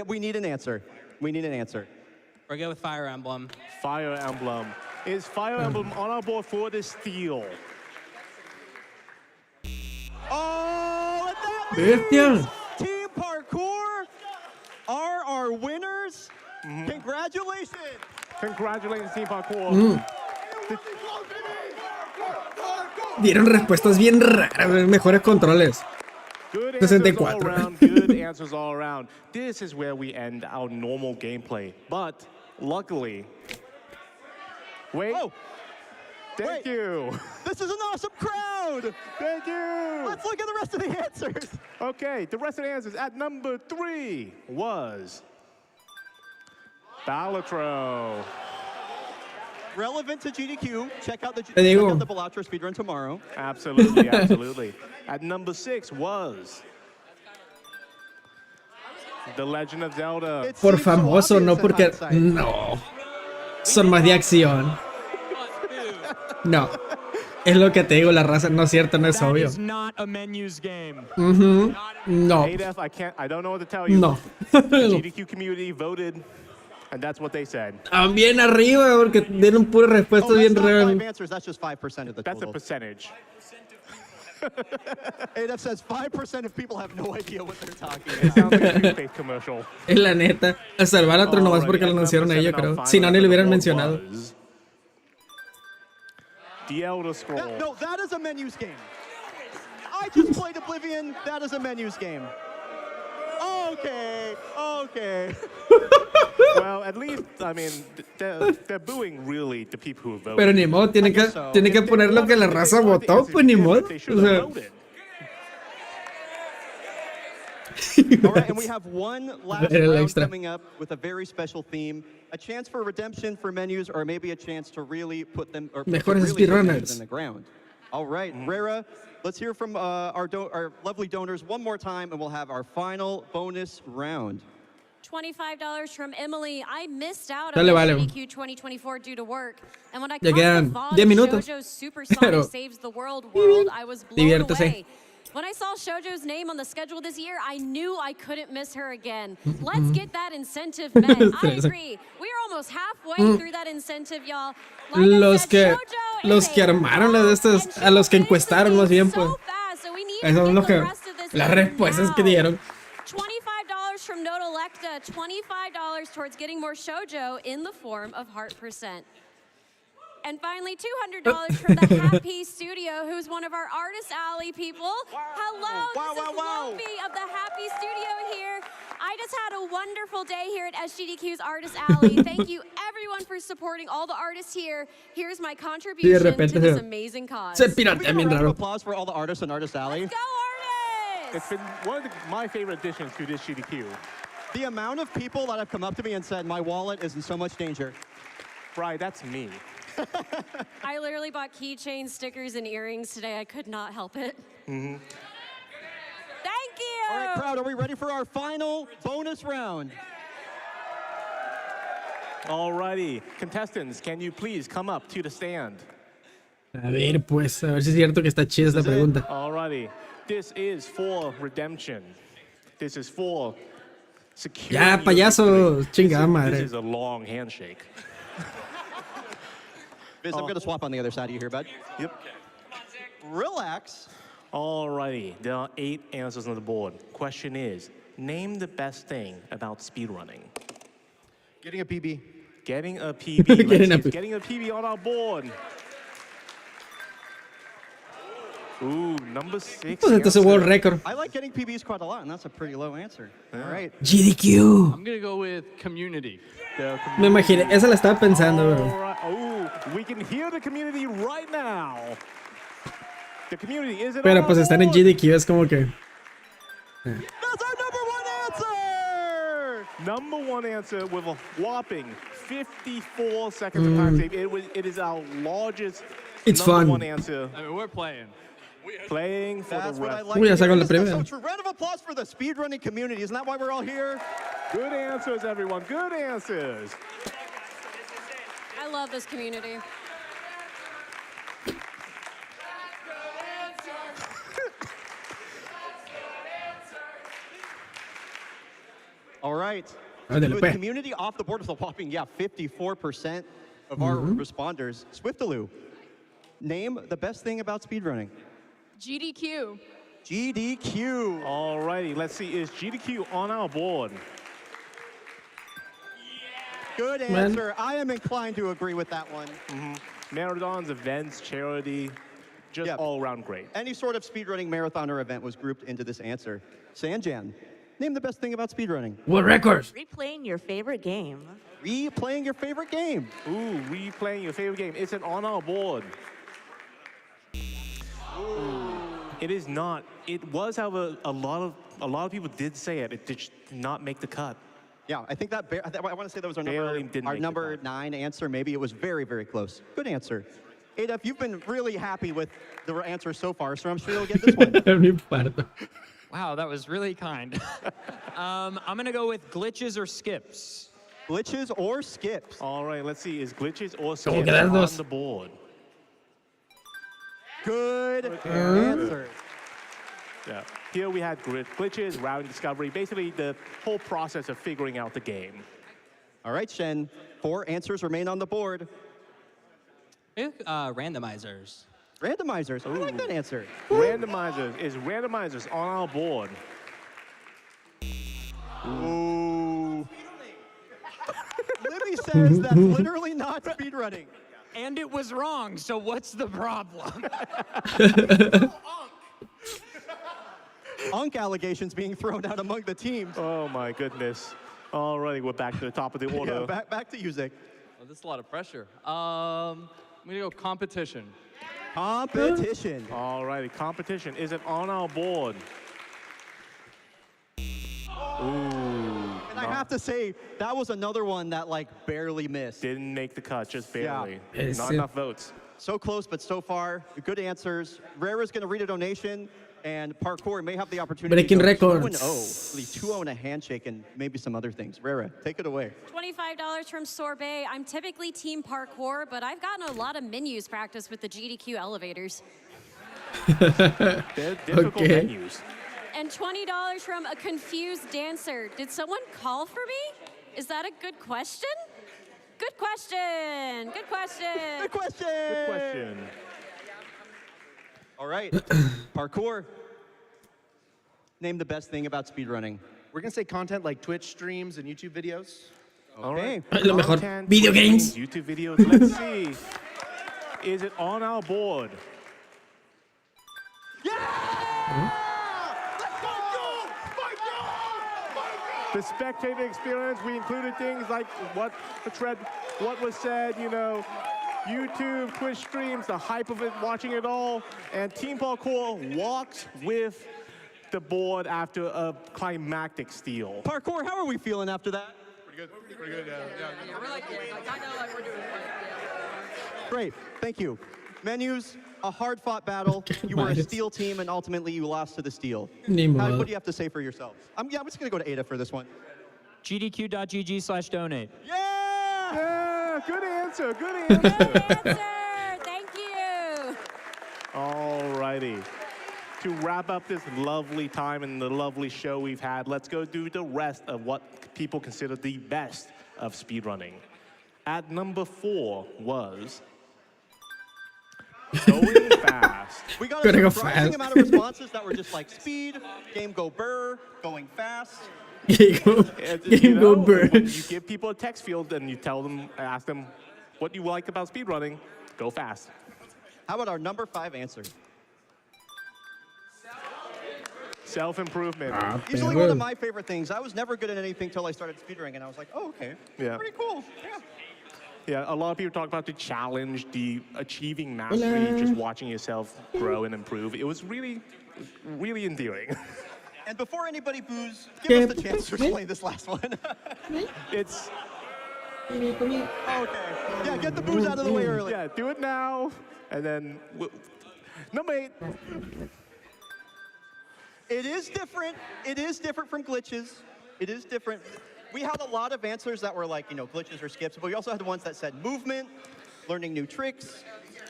We need an answer. We need an answer. We're good with Fire Emblem. Fire Emblem. Is Fire Emblem on our board for the steal? Oh, and that Bestia. means Team Parkour are our winners. Congratulations. Congratulations, Team Parkour. Dieron respuestas bien raras, mejores controles. Good answers 64. all around. Good answers all around. This is where we end our normal gameplay. But luckily, wait. Oh, Thank wait. you. This is an awesome crowd. Thank you. Let's look at the rest of the answers. Okay, the rest of the answers at number 3 was Balatro. Relevant to GDQ. Check out the Balatro speedrun tomorrow. Absolutely, absolutely. At number 6 was The Legend of Zelda. It Por seems so famoso, obvious no in porque... hindsight. No. Son más de acción. No. Es lo que te digo, la raza. No es cierto, no es That obvio. is not a menus game. No. ADF, I don't know what to tell you. No. The GDQ community voted, and that's what they said. Bien arriba, porque dieron puras respuestas Oh, bien that's not raras. 5 answers. That's just 5% of the That's a total. percentage. ADF says 5% of people have no idea what they're talking It about. sounds like a toothpaste commercial. Es la neta. A salvar a otro nomás porque lo anunciaron a ellos, creo. Si no, ni lo hubieran mencionado. The Elder Scroll. No, that is a menus game. I just played Oblivion. That is a menus game. Okay. Well, at least, I mean, they're booing really the people who voted. Pero ni modo, tiene que poner lo que la raza votó, pues ni modo. They O should have sea, voted. All right, and we have one last Era el round extra. coming up with a very special theme. A chance for redemption for menus, or maybe a chance to really put them or Mejores really put menus speedrunners. in the ground. All right, Rera, let's hear from our lovely donors one more time, and we'll have our final bonus round. $25 from Emily. I missed out Dale, on vale. SGDQ 2024 due to work. And when I Ya caught the quedan VOD 10 minutos. Shoujo's Supersonic Pero- Saves the World, I was blown Diviértese. away. When I saw Shoujo's name on the schedule this year, I knew I couldn't miss her again. Let's get that incentive met. I agree. We are almost halfway through that incentive, y'all. Like I Los said, que Shoujo los is que a armaron las de estas, and a los que she finished the encuestaron más game bien, pues. so fast, so we need to Esos son get los the que rest of this las in respuestas que now. dieron. $25 from Note Electa, $25 towards getting more shoujo in the form of Heart Percent. And finally, $200 from the Happy Studio, who's one of our Artist Alley people. Hello, this is Lofi of the Happy Studio here. I just had a wonderful day here at SGDQ's Artist Alley. Thank you, everyone, for supporting all the artists here. Here's my contribution to this amazing cause. Se Can we piratea get a bien round of raro. applause for all the artists in Artist Alley? Go, artists! It's been one of my favorite additions to this GDQ. The amount of people that have come up to me and said, my wallet is in so much danger. Right, that's me. I literally bought keychains, stickers, and earrings today. I could not help it. Mm-hmm. Thank you! All right, crowd, are we ready for our final bonus round? Alrighty, contestants, can you please come up to the stand? A ver, pues, a ver si es cierto que está chida esta pregunta. Alrighty, this is for redemption. This is for security. Ya, payaso, chingada This madre. is a long handshake. Biz, I'm going to swap on the other side of you here, bud. Yep. Relax. Alrighty, there are 8 answers on the board. Question is, name the best thing about speedrunning. Getting a PB. Getting a PB. Getting a PB on our board. Ooh, number 6. Pues entonces world record. I like getting PBs quite a lot, and that's a pretty low answer. All right. GDQ. I'm gonna go with community. Me imaginé, esa la estaba pensando, bro. Alright, ooh, we can hear the community right now. The community is in Pero our pues estar en board. GDQ es como que. That's our number one answer! Number 1 answer with a whopping 54 seconds of time save. It is our largest It's number fun. 1 answer. I mean, we're playing. Playing for That's the what I rest. like. Uy, ya to sacó hear. la This is primera. so true. Round of applause for the speedrunning community. Isn't that why we're all here? Good answers, everyone. Good answers. I love this community. All right. Ándale, With pues. community off the board with a whopping, 54% of our responders. Swiftaloo, name the best thing about speedrunning. GDQ. GDQ. Alrighty, let's see. Is GDQ on our board? Good Man. answer. I am inclined to agree with that one. Marathons, events, charity, just Yep. all around great. Any sort of speedrunning marathon or event was grouped into this answer. Sanjan, name the best thing about speedrunning. World records. Replaying your favorite game. Replaying your favorite game. Ooh, replaying your favorite game. It's on our board. It is not. It was, however, a lot of people did say it. It did not make the cut. Yeah, I think that, I want to say that was our Barely didn't our make the number cut. 9 answer. Maybe it was very, very close. Good answer. Adolf, you've been really happy with the answer so far, so I'm sure you'll get this one. No importa. Wow, that was really kind. I'm gonna go with glitches or skips. Glitches or skips? All right, let's see. Is glitches or Como skips que las on dos. the board? Good answer. Yeah. Here we had glitches, round discovery, basically the whole process of figuring out the game. All right, Shen, 4 answers remain on the board. Randomizers. Randomizers. I like that answer. Randomizers. Is randomizers on our board? Ooh. Libby says that's literally not speedrunning. And it was wrong, so what's the problem? unk allegations being thrown out among the teams. Oh my goodness. Alrighty, we're back to the top of the order. Yeah, back to you, Zick. Oh, this is a lot of pressure. I'm gonna go competition. Competition. Alrighty, competition. Is it on our board? And I have to say, that was another one that like barely missed. Didn't make the cut, just barely. Yeah. Not enough votes. So close, but so far, good answers. Rara's going to read a donation, and Parkour may have the opportunity Breaking to go records. 2-0, really 2-0 and a handshake, and maybe some other things. Rara, take it away. $25 from Sorbet. I'm typically team parkour, but I've gotten a lot of menus practice with the GDQ elevators. They're difficult menus. And $20 from a confused dancer. Did someone call for me? Is that a good question? Good question. Good question. Good question. Good question. All right, Parkour. Name the best thing about speedrunning. We're gonna say content like Twitch streams and YouTube videos. Okay. Lo mejor. Content, Video games. YouTube videos. Let's see. Is it on our board? The spectator experience, we included things like what was said, you know, YouTube, Twitch streams, the hype of it, watching it all, and Team Parkour walks with the board after a climactic steal. Parkour, how are we feeling after that? Pretty good. Yeah, we're like, kind of like we're doing it. Great, thank you. Menus, a hard-fought battle. You were a Nice. steel team, and ultimately you lost to the steel. Ni modo. What do you have to say for yourself? I'm just going to go to Ada for this one. GDQ.gg/donate. Yeah, good answer, good Good answer. answer. Thank you. Alrighty. To wrap up this lovely time and the lovely show we've had, let's go do the rest of what people consider the best of speedrunning. At number 4 was going fast. We got Gotta a go surprising fast. amount of responses that were just like speed, game go burr, going fast. You Game go know, burr. when you give people a text field and you tell them, ask them what you like about speedrunning, go fast. How about our number 5 answer? Self-improvement. Usually one of my favorite things. I was never good at anything till I started speedrunning, and I was like, oh, okay. Yeah. Pretty cool. Yeah. Yeah, a lot of people talk about the challenge, the achieving mastery, just watching yourself grow and improve. It was really, really endearing. And before anybody boos, give us the chance to explain this last one. It's, Okay. Yeah, get the boos out of the way early. yeah, do it now, and then, number 8. It is different. It is different from glitches. It is different. We had a lot of answers that were like, you know, glitches or skips, but we also had the ones that said movement, learning new tricks,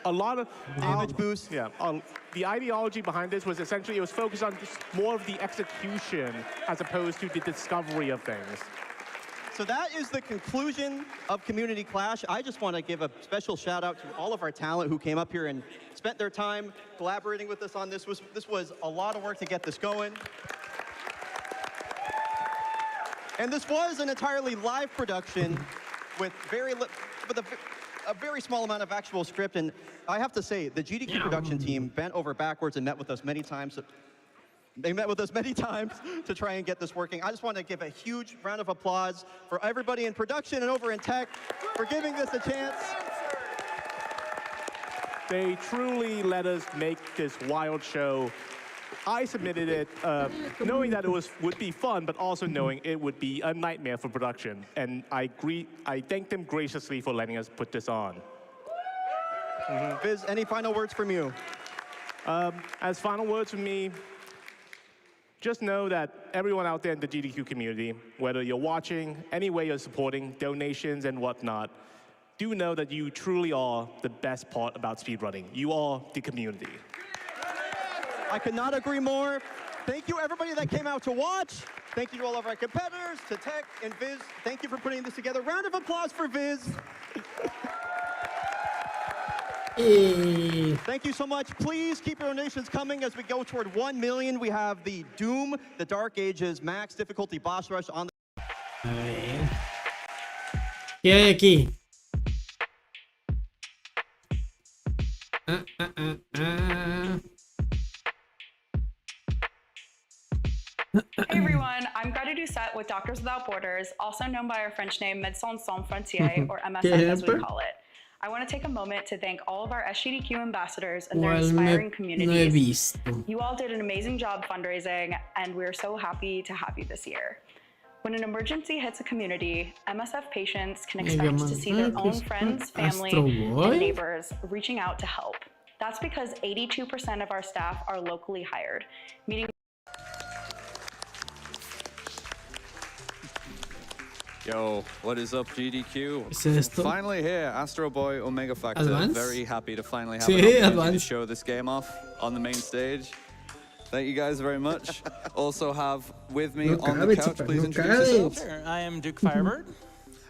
A lot of damage boost. Yeah, the ideology behind this was essentially it was focused on just more of the execution as opposed to the discovery of things. So that is the conclusion of Community Clash. I just want to give a special shout out to all of our talent who came up here and spent their time collaborating with us on this. This was a lot of work to get this going. And this was an entirely live production with a very small amount of actual script. And I have to say, the GDQ production team bent over backwards and met with us many times. They met with us many times to try and get this working. I just want to give a huge round of applause for everybody in production and over in tech for giving this a chance. They truly let us make this wild show. I submitted it knowing that it would be fun, but also knowing it would be a nightmare for production. And I thank them graciously for letting us put this on. Viz, any final words from you? As final words from me, just know that everyone out there in the GDQ community, whether you're watching, any way you're supporting, donations and whatnot, do know that you truly are the best part about speedrunning. You are the community. I could not agree more. Thank you, everybody that came out to watch. Thank you to all of our competitors, to Tech and Viz. Thank you for putting this together. Round of applause for Viz. Thank you so much. Please keep your donations coming as we go toward 1 million. We have the Doom, the Dark Ages Max Difficulty Boss Rush on the... A ver. ¿Qué hay aquí? Hey everyone, I'm Greta Doucette with Doctors Without Borders, also known by our French name Médecins Sans Frontières, or MSF as we call it. I want to take a moment to thank all of our SGDQ ambassadors and their inspiring communities. You all did an amazing job fundraising, and we're so happy to have you this year. When an emergency hits a community, MSF patients can expect to see their own friends, family, and neighbors reaching out to help. That's because 82% of our staff are locally hired, meaning Yo, what is up, GDQ? Finally here, Astro Boy Omega Factor. Advance? Very happy to finally have an opportunity to show this game off on the main stage. Thank you guys very much. Also have with me on the couch, please introduce yourself. Sure, I am Duke Firebird.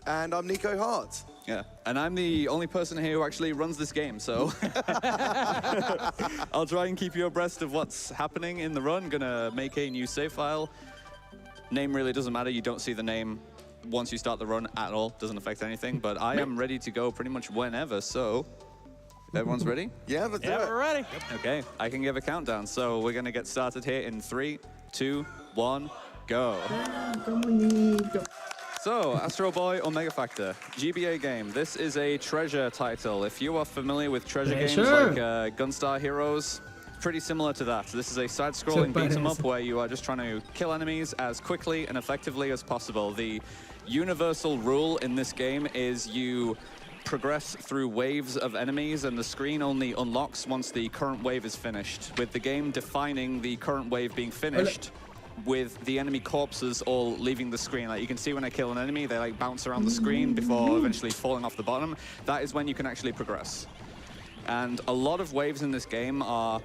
And I'm Nico Hart. Yeah, and I'm the only person here who actually runs this game, so I'll try and keep you abreast of what's happening in the run. Gonna make a new save file. Name really doesn't matter, you don't see the name once you start the run at all, doesn't affect anything, but I am ready to go pretty much whenever, so everyone's ready? Yeah, let's do it. We're ready. Okay, I can give a countdown, so we're gonna get started here in 3, 2, 1, go. So, Astro Boy Omega Factor, GBA game. This is a treasure title. If you are familiar with treasure games like Gunstar Heroes, pretty similar to that. This is a side-scrolling beat-em-up where you are just trying to kill enemies as quickly and effectively as possible. The universal rule in this game is you progress through waves of enemies, and the screen only unlocks once the current wave is finished, with the game defining the current wave being finished with the enemy corpses all leaving the screen. Like you can see when I kill an enemy, they like bounce around the screen before eventually falling off the bottom. That is when you can actually progress. And a lot of waves in this game are,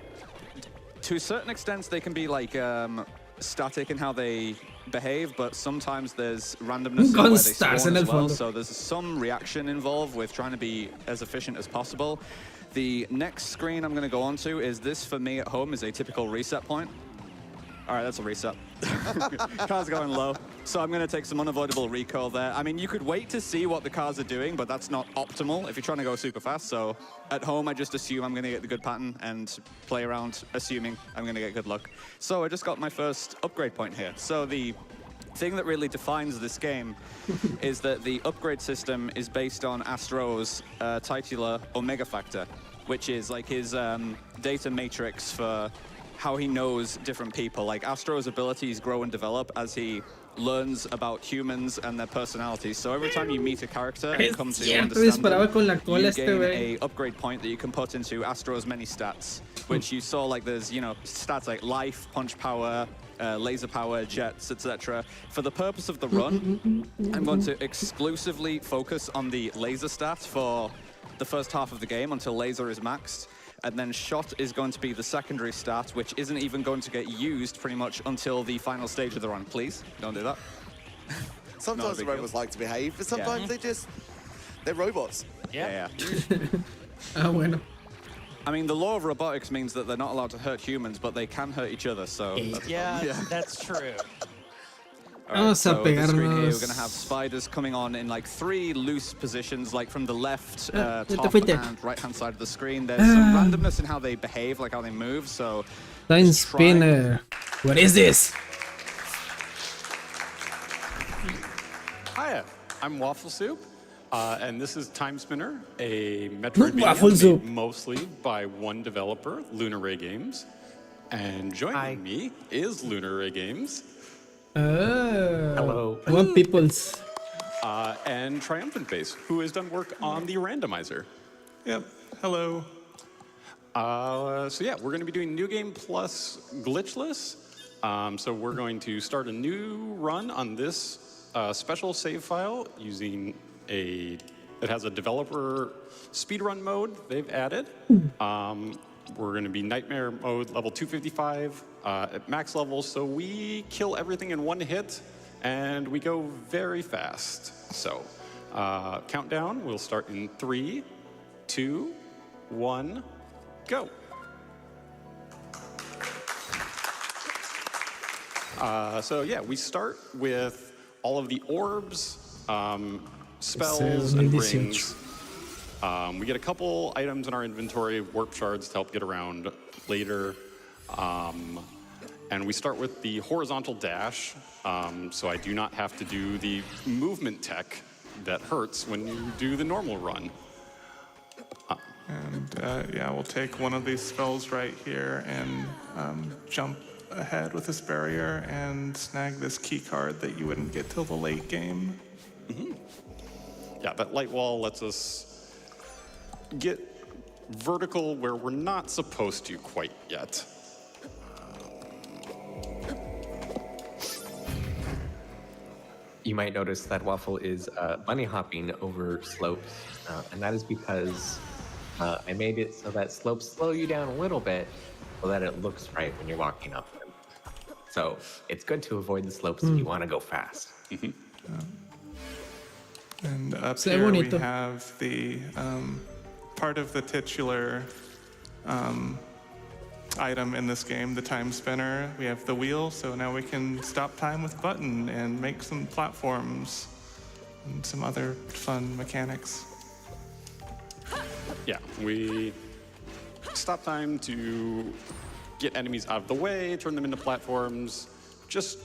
to a certain extent, they can be like static in how they behave, but sometimes there's randomness in where they spawn as well, so there's some reaction involved with trying to be as efficient as possible. The next screen I'm going to go on to is this, for me at home, is a typical reset point. All right, that's a reset. Car's going low. So I'm going to take some unavoidable recoil there. I mean, you could wait to see what the cars are doing, but that's not optimal if you're trying to go super fast. So at home, I just assume I'm going to get the good pattern and play around assuming I'm going to get good luck. So I just got my first upgrade point here. So the thing that really defines this game is that the upgrade system is based on Astro's titular Omega Factor, which is like his data matrix for how he knows different people. Like Astro's abilities grow and develop as he learns about humans and their personalities. So every time you meet a character and come to understand them, you gain a upgrade point that you can put into Astro's many stats, which you saw, like there's, you know, stats like life, punch power, laser power, jets, etc. For the purpose of the run, I'm going to exclusively focus on the laser stat for the first half of the game until laser is maxed. And then shot is going to be the secondary stat, which isn't even going to get used pretty much until the final stage of the run. Please, don't do that. Sometimes the robots like to behave, but sometimes they're robots. Yeah. Ah, bueno. I mean, the law of robotics means that they're not allowed to hurt humans, but they can hurt each other, so... That's true. Alright, so the screen here, we're going to have spiders coming on in like 3 loose positions, like from the left, top and right-hand side of the screen. There's some randomness in how they behave, like how they move, so... Time spinner. What is this? Hiya, I'm Waffle Soup, and this is Time Spinner, a Metroidvania made mostly by one developer, Lunar Ray Games. And joining me is Lunar Ray Games. Hello. One people's. And Triumphant Base, who has done work on the randomizer. Yep. Hello. So yeah, we're going to be doing New Game plus Glitchless. So we're going to start a new run on this special save file using it has a developer speedrun mode they've added. We're going to be Nightmare mode level 255 at max level, so we kill everything in one hit, and we go very fast. So, countdown, we'll start in 3, 2, 1, go. So yeah, we start with all of the orbs, spells, and rings. We get a couple items in our inventory, warp shards to help get around later. And we start with the horizontal dash, so I do not have to do the movement tech that hurts when you do the normal run. And yeah, we'll take one of these spells right here and jump ahead with this barrier and snag this key card that you wouldn't get till the late game. Mm-hmm. Yeah, that light wall lets us get vertical where we're not supposed to quite yet. You might notice that Waffle is bunny hopping over slopes, and that is because I made it so that slopes slow you down a little bit so that it looks right when you're walking up them. So it's good to avoid the slopes if you want to go fast. Mm-hmm. And up here we have the part of the titular item in this game, the time spinner. We have the wheel, so now we can stop time with a button and make some platforms and some other fun mechanics. Yeah, we stop time to get enemies out of the way, turn them into platforms, just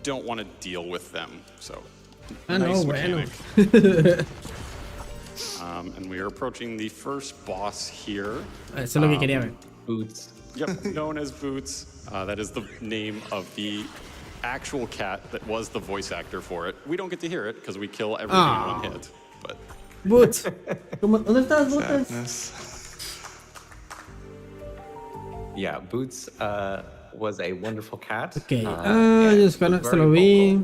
don't want to deal with them, so nice mechanic. And we are approaching the first boss here. Eso es lo que quería ver. Boots. Yep, known as Boots. That is the name of the actual cat that was the voice actor for it. We don't get to hear it because we kill everything in one hit. But Boots. ¿Dónde estás, Boots? Yeah, Boots was a wonderful cat. Okay. Yo se lo vi.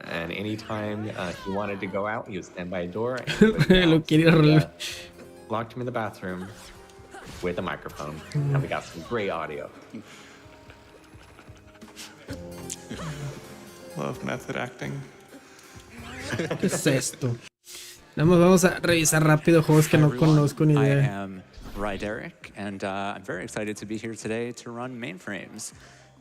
And anytime he wanted to go out, he would stand by a door. Lo quería locked him in the bathroom with a microphone, and we got some great audio. Love method acting. ¿Qué es esto? Vamos a revisar rápido juegos que no conozco ni idea. I am Ryderick, and I'm very excited to be here today to run Mainframes.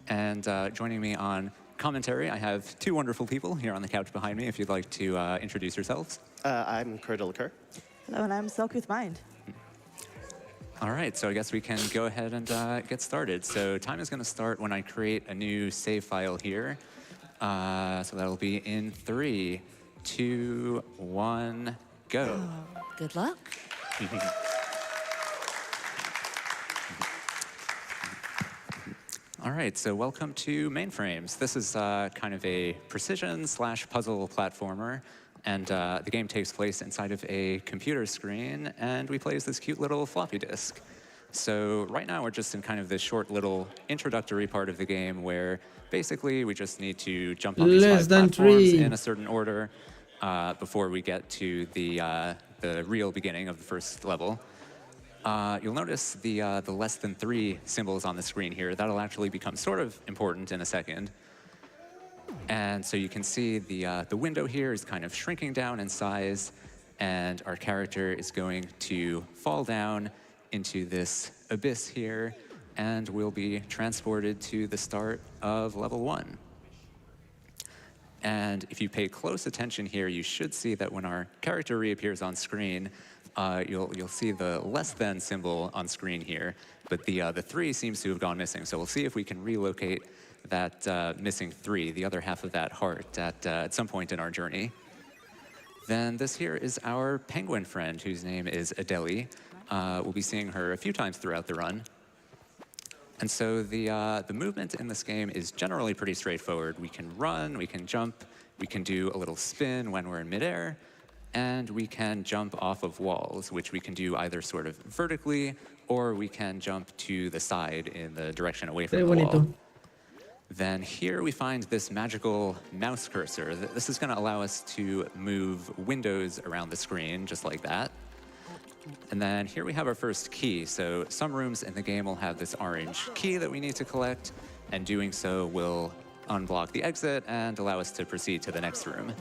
And joining me on commentary, I have two wonderful people here on the couch behind me, if you'd like to introduce yourselves. I'm Curdle. Hello, and I'm Silkooth Mind. All right, so I guess we can go ahead and get started. So time is going to start when I create a new save file here. So that'll be in 3, 2, 1, go. Oh, good luck. All right, so welcome to Mainframes. This is kind of a precision/puzzle platformer. And the game takes place inside of a computer screen, and we play as this cute little floppy disk. So right now we're just in kind of this short little introductory part of the game where basically we just need to jump on these 5 platforms in a certain order before we get to the real beginning of the first level. You'll notice the less than 3 symbols on the screen here. That'll actually become sort of important in a second. And so you can see the window here is kind of shrinking down in size, and our character is going to fall down into this abyss here, and we'll be transported to the start of level 1. And if you pay close attention here, you should see that when our character reappears on screen, you'll see the less than symbol on screen here, but the 3 seems to have gone missing. So we'll see if we can relocate that missing 3, the other half of that heart, at some point in our journey. Then this here is our penguin friend, whose name is Adeli. We'll be seeing her a few times throughout the run. And so the movement in this game is generally pretty straightforward. We can run, we can jump, we can do a little spin when we're in midair, and we can jump off of walls, which we can do either sort of vertically, or we can jump to the side in the direction away from the wall. Then here we find this magical mouse cursor. This is going to allow us to move windows around the screen, just like that. And then here we have our first key. So some rooms in the game will have this orange key that we need to collect, and doing so will unblock the exit and allow us to proceed to the next room.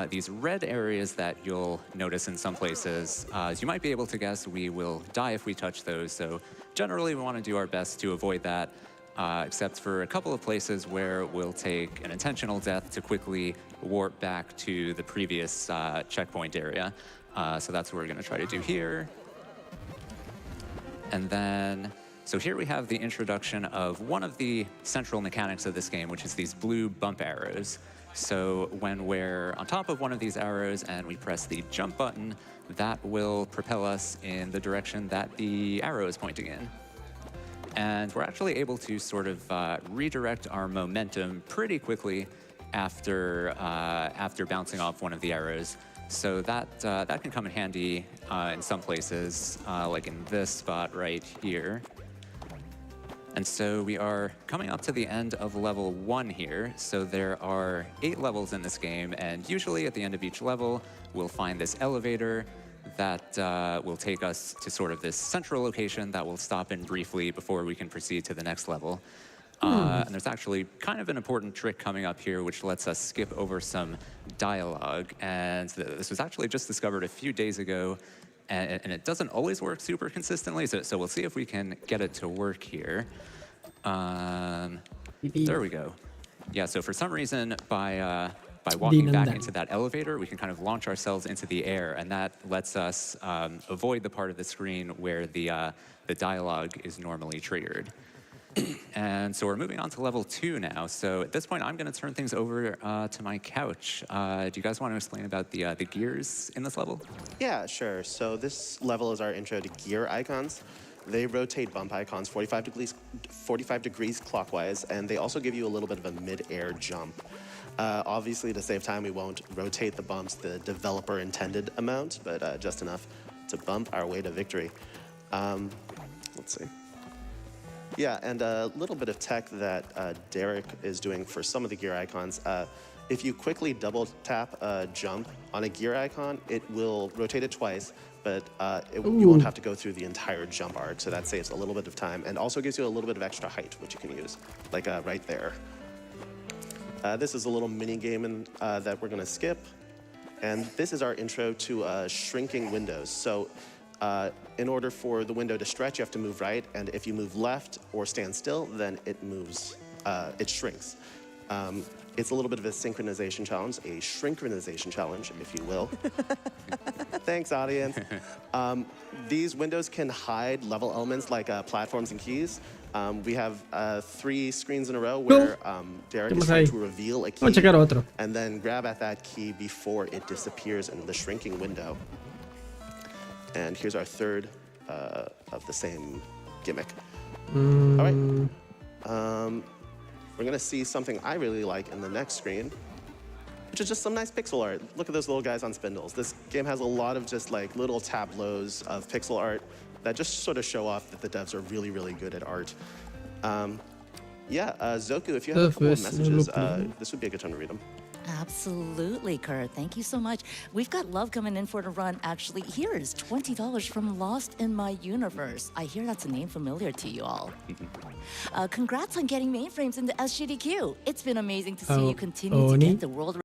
These red areas that you'll notice in some places, as you might be able to guess, we will die if we touch those. So generally we want to do our best to avoid that. Except for a couple of places where we'll take an intentional death to quickly warp back to the previous checkpoint area. So that's what we're going to try to do here. And then So here we have the introduction of one of the central mechanics of this game, which is these blue bump arrows. So when we're on top of one of these arrows and we press the jump button, that will propel us in the direction that the arrow is pointing in. And we're actually able to sort of redirect our momentum pretty quickly after bouncing off one of the arrows. So that can come in handy in some places, like in this spot right here. And so we are coming up to the end of level 1 here. So there are 8 levels in this game, and usually at the end of each level, we'll find this elevator that will take us to sort of this central location that we'll stop in briefly before we can proceed to the next level. And there's actually kind of an important trick coming up here, which lets us skip over some dialogue. And this was actually just discovered a few days ago, and it doesn't always work super consistently. So we'll see if we can get it to work here. There we go. Yeah, so for some reason, by walking back into that elevator, we can kind of launch ourselves into the air, and that lets us avoid the part of the screen where the dialogue is normally triggered. And so we're moving on to level 2 now. So at this point, I'm going to turn things over to my couch. Do you guys want to explain about the gears in this level? Yeah, sure. So this level is our intro to gear icons. They rotate bump icons 45 degrees clockwise, and they also give you a little bit of a mid-air jump. Obviously, to save time, we won't rotate the bumps the developer intended amount, but just enough to bump our way to victory. Let's see. Yeah, and a little bit of tech that Derek is doing for some of the gear icons. If you quickly double tap jump on a gear icon, it will rotate it twice, but you won't have to go through the entire jump arc, so that saves a little bit of time and also gives you a little bit of extra height, which you can use, like right there. This is a little mini game that we're going to skip, and this is our intro to shrinking windows. So in order for the window to stretch, you have to move right, and if you move left or stand still, then it moves, it shrinks. It's a little bit of a synchronization challenge, a shrinkinization challenge, if you will. Thanks, audience. These windows can hide level elements like platforms and keys. We have 3 screens in a row where Derek is trying to reveal a key and then grab at that key before it disappears in the shrinking window. And here's our third of the same gimmick. All right. We're going to see something I really like in the next screen, which is just some nice pixel art. Look at those little guys on spindles. This game has a lot of just like little tableaus of pixel art that just sort of show off that the devs are really, really good at art. Zoku, if you have a couple of messages, this would be a good time to read them. Absolutely, Kurt. Thank you so much. We've got love coming in for the run. Actually, here is $20 from Lost in My Universe. I hear that's a name familiar to you all. Congrats on getting mainframes into SGDQ. It's been amazing to see you continue to get the world.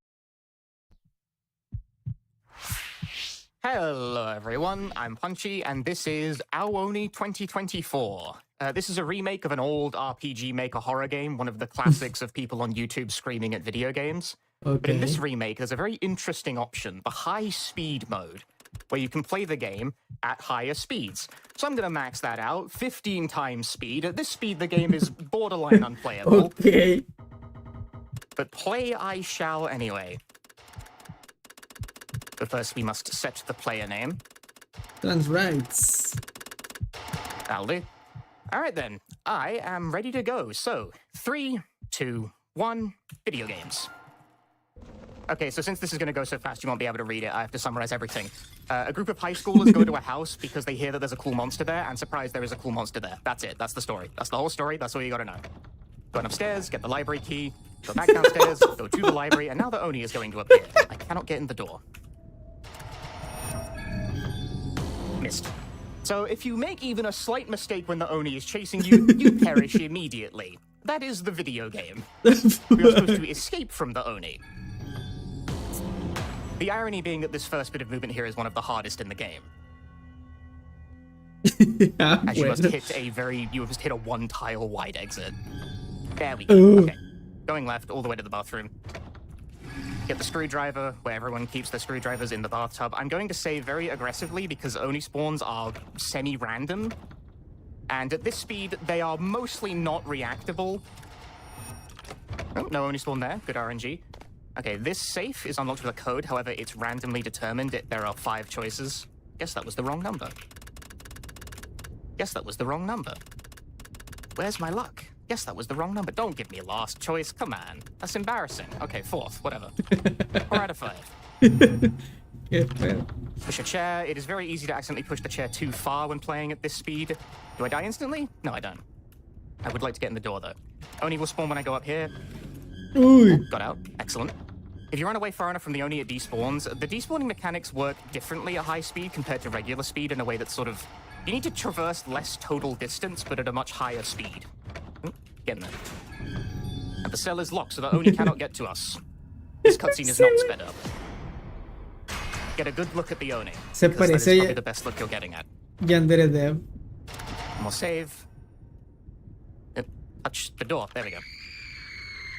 Hello, everyone. I'm Punchy, and this is Aoni 2024. This is a remake of an old RPG Maker horror game, one of the classics of people on YouTube screaming at video games. But in this remake, there's a very interesting option, the high speed mode, where you can play the game at higher speeds. So I'm going to max that out, 15 times speed. At this speed, the game is borderline unplayable. But play I shall anyway. But first, we must set the player name. That's right. That'll do. All right, then. I am ready to go. So, 3, 2, 1, video games. Okay, so since this is going to go so fast you won't be able to read it, I have to summarize everything. A group of high schoolers go to a house because they hear that there's a cool monster there, and surprise, there is a cool monster there. That's it. That's the story. That's the whole story. That's all you got to know. Going upstairs, get the library key, go back downstairs, go to the library, and now the Oni is going to appear. I cannot get in the door. Missed. So if you make even a slight mistake when the Oni is chasing you, you perish immediately. That is the video game. We are supposed to escape from the Oni. The irony being that this first bit of movement here is one of the hardest in the game. As you must hit a 1-tile wide exit. There we go. Okay. Going left all the way to the bathroom. Get the screwdriver, where everyone keeps their screwdrivers in the bathtub. I'm going to save very aggressively because Oni spawns are semi-random. And at this speed, they are mostly not reactable. Oh, no Oni spawn there. Good RNG. Okay, this safe is unlocked with a code. However, it's randomly determined. There are 5 choices. Guess that was the wrong number. Guess that was the wrong number. Where's my luck? Guess that was the wrong number. Don't give me last choice. Come on. That's embarrassing. Okay, 4th. Whatever. 4 out of 5. Push a chair. It is very easy to accidentally push the chair too far when playing at this speed. Do I die instantly? No, I don't. I would like to get in the door, though. Oni will spawn when I go up here. Ooh. Got out. Excellent. If you run away far enough from the Oni, it despawns. The despawning mechanics work differently at high speed compared to regular speed in a way that's sort of... You need to traverse less total distance, but at a much higher speed. Get in there. And the cell is locked, so the Oni cannot get to us. This cutscene is not sped up. Get a good look at the Oni. Se That is parece probably the best look you're getting at. Yandere Dev. More save. Touch the door. There we go.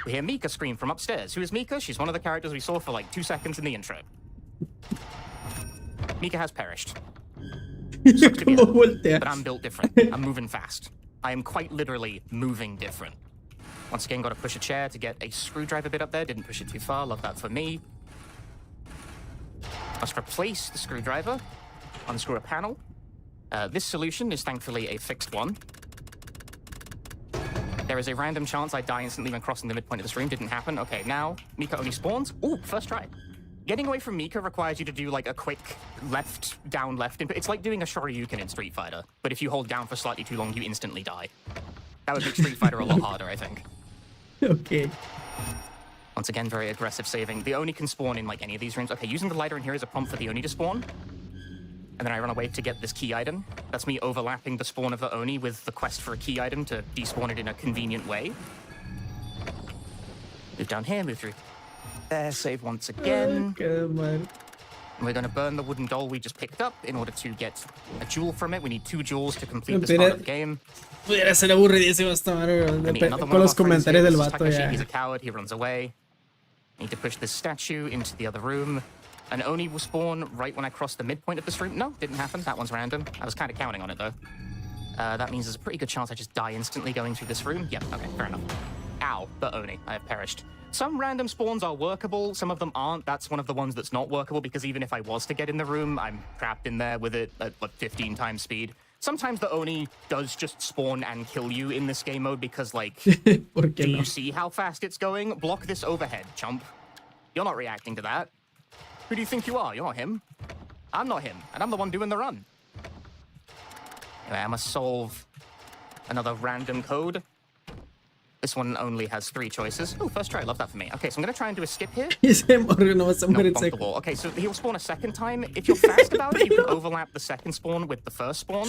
We hear Mika scream from upstairs. Who is Mika? She's one of the characters we saw for like 2 seconds in the intro. Mika has perished. Sucks to be her, but I'm built different. I'm moving fast. I am quite literally moving different. Once again, got to push a chair to get a screwdriver bit up there. Didn't push it too far. Love that for me. Must replace the screwdriver. Unscrew a panel. This solution is thankfully a fixed one. There is a random chance I die instantly when crossing the midpoint of this room. Didn't happen. Okay, now Mika only spawns. Ooh, first try. Getting away from Mika requires you to do like a quick left, down, left input. It's like doing a Shoryuken in Street Fighter, but if you hold down for slightly too long, you instantly die. That would make Street Fighter a lot harder, I think. Okay. Once again, very aggressive saving. The Oni can spawn in like any of these rooms. Okay, using the lighter in here is a prompt for the Oni to spawn. And then I run away to get this key item. That's me overlapping the spawn of the Oni with the quest for a key item to despawn it in a convenient way. Move down here, move through there, save once again. Okay, man. And we're going to burn the wooden doll we just picked up in order to get a jewel from it. We need 2 jewels to complete this part of the game. Pudiera ser aburridísimo esta madre con los comentarios del vato ya. He's a coward, he runs away. Need to push this statue into the other room. An Oni will spawn right when I cross the midpoint of this room. No, didn't happen. That one's random. I was kind of counting on it, though. That means there's a pretty good chance I just die instantly going through this room. Yep, okay, fair enough. Ow, the Oni. I have perished. Some random spawns are workable. Some of them aren't. That's one of the ones that's not workable, because even if I was to get in the room, I'm trapped in there with it at, like, 15 times speed. Sometimes the Oni does just spawn and kill you in this game mode because, like, do you see how fast it's going? Block this overhead, chump. You're not reacting to that. Who do you think you are? You're not him. I'm not him, and I'm the one doing the run. Anyway, I must solve another random code. This one only has 3 choices. Oh, first try. Love that for me. Okay, so I'm going to try and do a skip here. No, bonk the wall. Okay, so he'll spawn a second time. If you're fast about it, you can overlap the second spawn with the first spawn.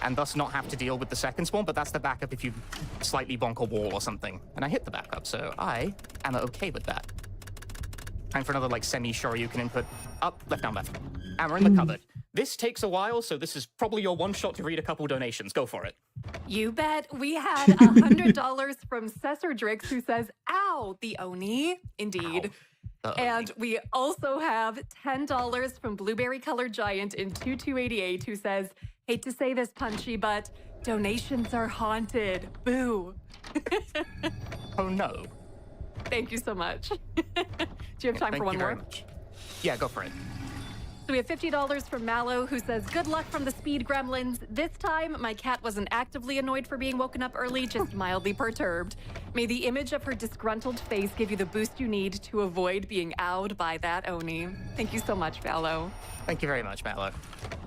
And thus not have to deal with the second spawn, but that's the backup if you slightly bonk a wall or something. And I hit the backup, so I am okay with that. Time for another, like, semi-Shoryuken input. Up, left, down, left. And we're in the cupboard. This takes a while, so this is probably your one shot to read a couple donations. Go for it. You bet. We had $100 from Cesar Drix, who says, ow, the Oni. Indeed. Ow. And we also have $10 from Blueberry Colored Giant in 2288, who says, hate to say this, Punchy, but donations are haunted. Boo. Oh, no. Thank you so much. Do you have time for one more? Yeah, go for it. So we have $50 from Mallow, who says, good luck from the Speed Gremlins. This time, my cat wasn't actively annoyed for being woken up early, just mildly perturbed. May the image of her disgruntled face give you the boost you need to avoid being owed by that Oni. Thank you so much, Mallow. Thank you very much, Mallow.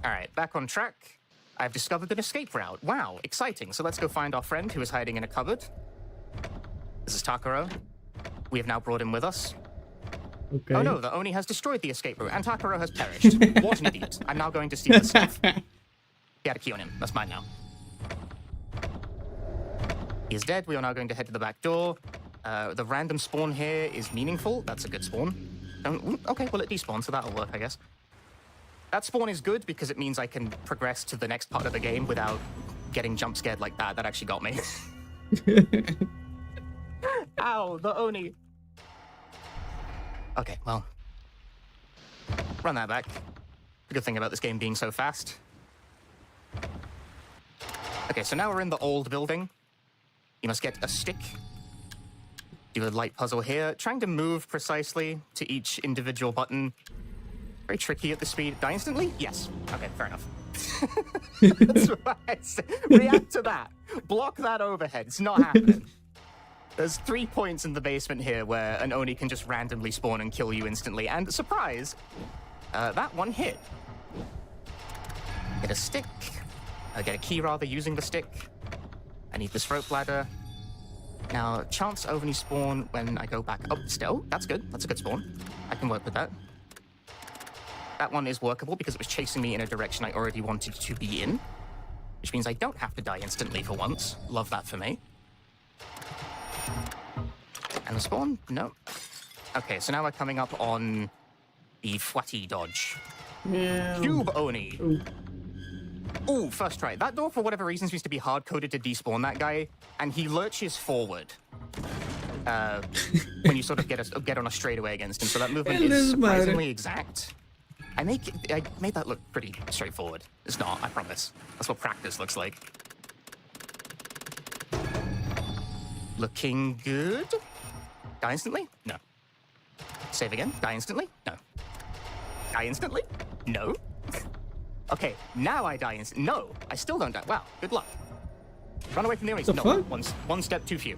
All right, back on track. I've discovered an escape route. Wow, exciting. So let's go find our friend who is hiding in a cupboard. This is Takaro. We have now brought him with us. Okay. Oh no, the Oni has destroyed the escape route, and Takaro has perished. What an idiot. I'm now going to steal the stuff. He had a key on him. That's mine now. He is dead. We are now going to head to the back door. The random spawn here is meaningful. That's a good spawn. Okay, well, it despawns, so that'll work, I guess. That spawn is good because it means I can progress to the next part of the game without getting jump scared like that. That actually got me. Ow, the Oni. Okay, well. Run that back. The good thing about this game being so fast. Okay, so now we're in the old building. You must get a stick. Do a light puzzle here, trying to move precisely to each individual button. Very tricky at the speed. Die instantly? Yes. Okay, fair enough. That's right. React to that. Block that overhead. It's not happening. There's 3 points in the basement here where an Oni can just randomly spawn and kill you instantly. And surprise, that one hit. Get a stick. Get a key rather using the stick. I need this rope ladder. Now, chance only spawn when I go back up still. That's good. That's a good spawn. I can work with that. That one is workable because it was chasing me in a direction I already wanted to be in, which means I don't have to die instantly for once. Love that for me. And the spawn? No. Okay, so now we're coming up on the Fwatty dodge. Yeah. Cube Oni. Ooh, first try. That door, for whatever reason, seems to be hard-coded to despawn that guy, and he lurches forward when you sort of get on a straightaway against him. So that movement is surprisingly exact. I made that look pretty straightforward. It's not, I promise. That's what practice looks like. Looking good. Die instantly? No. Save again. Die instantly? No. Die instantly? No. Okay, now I die instantly. No, I still don't die. Wow, good luck. Run away from the enemies. No, one step too few.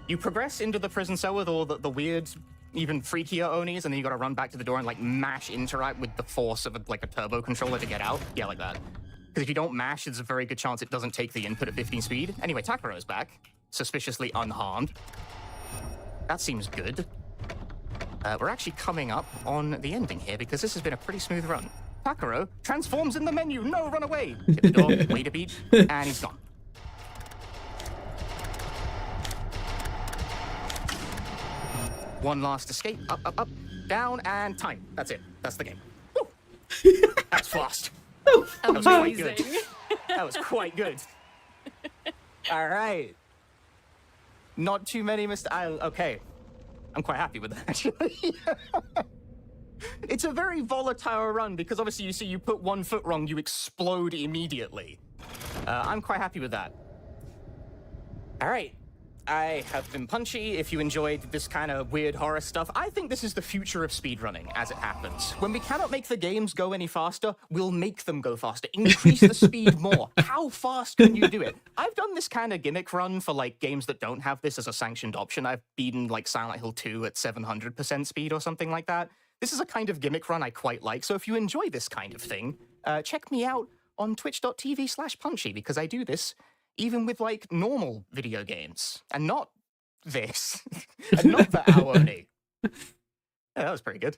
You progress into the prison cell with all the weird, even freakier Onis, and then you gotta run back to the door and like mash interact with the force of like a turbo controller to get out. Yeah, like that. Because if you don't mash, there's a very good chance it doesn't take the input at 15 speed. Anyway, Takaro's back, suspiciously unharmed. That seems good. We're actually coming up on the ending here because this has been a pretty smooth run. Takaro transforms in the menu. No, run away. Hit the door, wait a beat, and he's gone. One last escape. Up, up, up, down, and time. That's it. That's the game. Woo. That's fast. That was quite good. That was quite good. All right. Not too many okay. I'm quite happy with that, actually. It's a very volatile run because obviously you see you put 1 foot wrong, you explode immediately. I'm quite happy with that. All right. I have been Punchy. If you enjoyed this kind of weird horror stuff, I think this is the future of speedrunning as it happens. When we cannot make the games go any faster, we'll make them go faster. Increase the speed more. How fast can you do it? I've done this kind of gimmick run for like games that don't have this as a sanctioned option. I've beaten like Silent Hill 2 at 700% speed or something like that. This is a kind of gimmick run I quite like. So if you enjoy this kind of thing, check me out on twitch.tv/punchy because I do this even with like normal video games and not this and not the Aoni. Yeah, that was pretty good.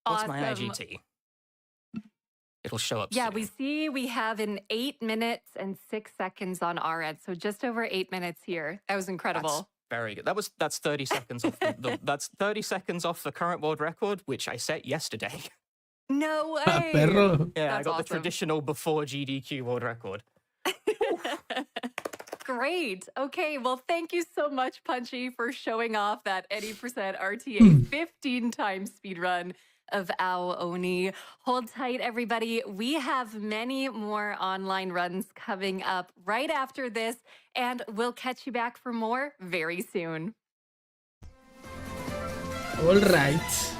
What's my IGT? It'll show up Yeah, soon. we see we have an 8 minutes and 6 seconds on our end. So just over 8 minutes here. That was incredible. That's very good. That's 30 seconds off that's 30 seconds off the current world record, which I set yesterday. No way. Yeah, That's I got the awesome. traditional before GDQ world record. Great. Okay, well, thank you so much, Punchy, for showing off that 80% RTA 15 times speedrun of Ao Oni. Hold tight, everybody. We have many more online runs coming up right after this, and we'll catch you back for more very soon. All right.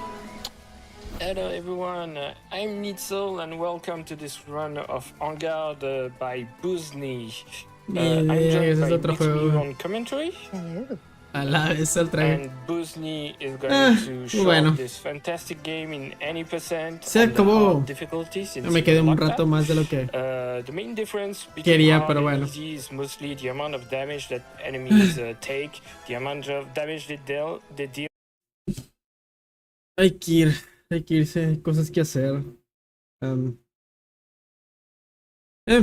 Hello everyone, I'm Nitzel and welcome to this run of En Garde by Buzni. I'm joined by Bixby on commentary. A la vez el trailer. And Buzni is going to show this fantastic game in any percent. Se acabó. Me quedé un rato that. más de lo que The main difference between quería, hard pero and bueno. easy is mostly the amount of damage that enemies take, the amount of damage they deal. Hay que irse, hay cosas que hacer. En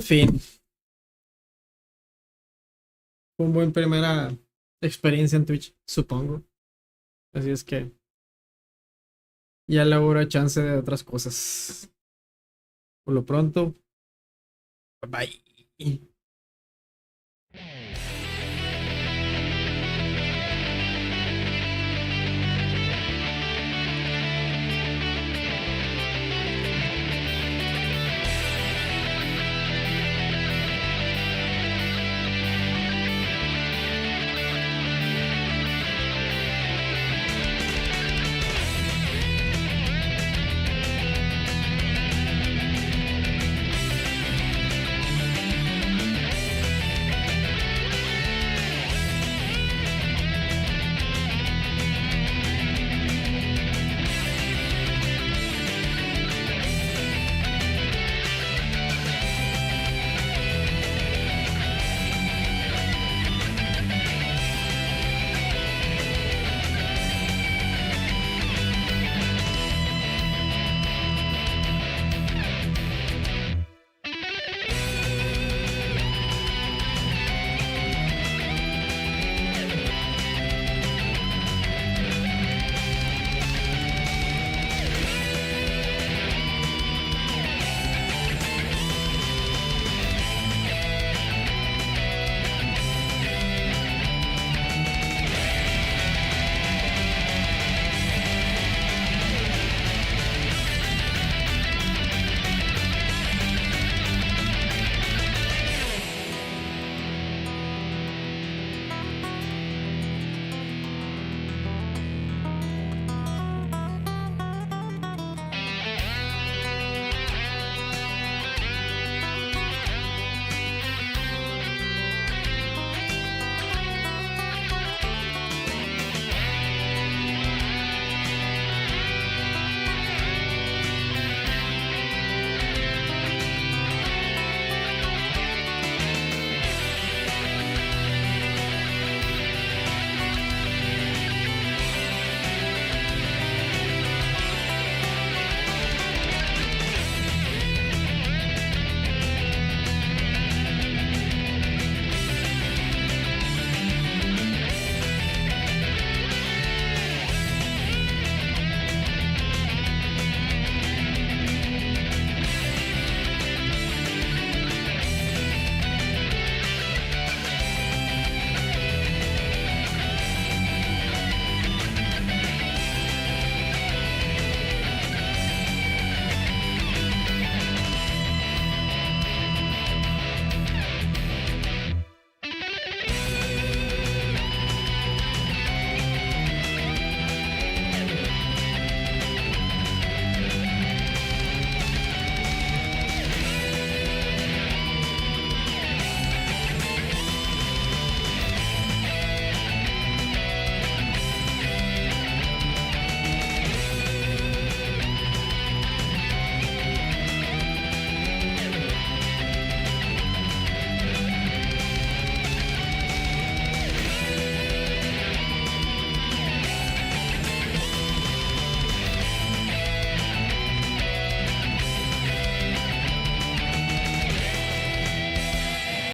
fin. Fue una buena primera experiencia en Twitch, supongo. Así es que ya le habrá chance de otras cosas. Por lo pronto, bye.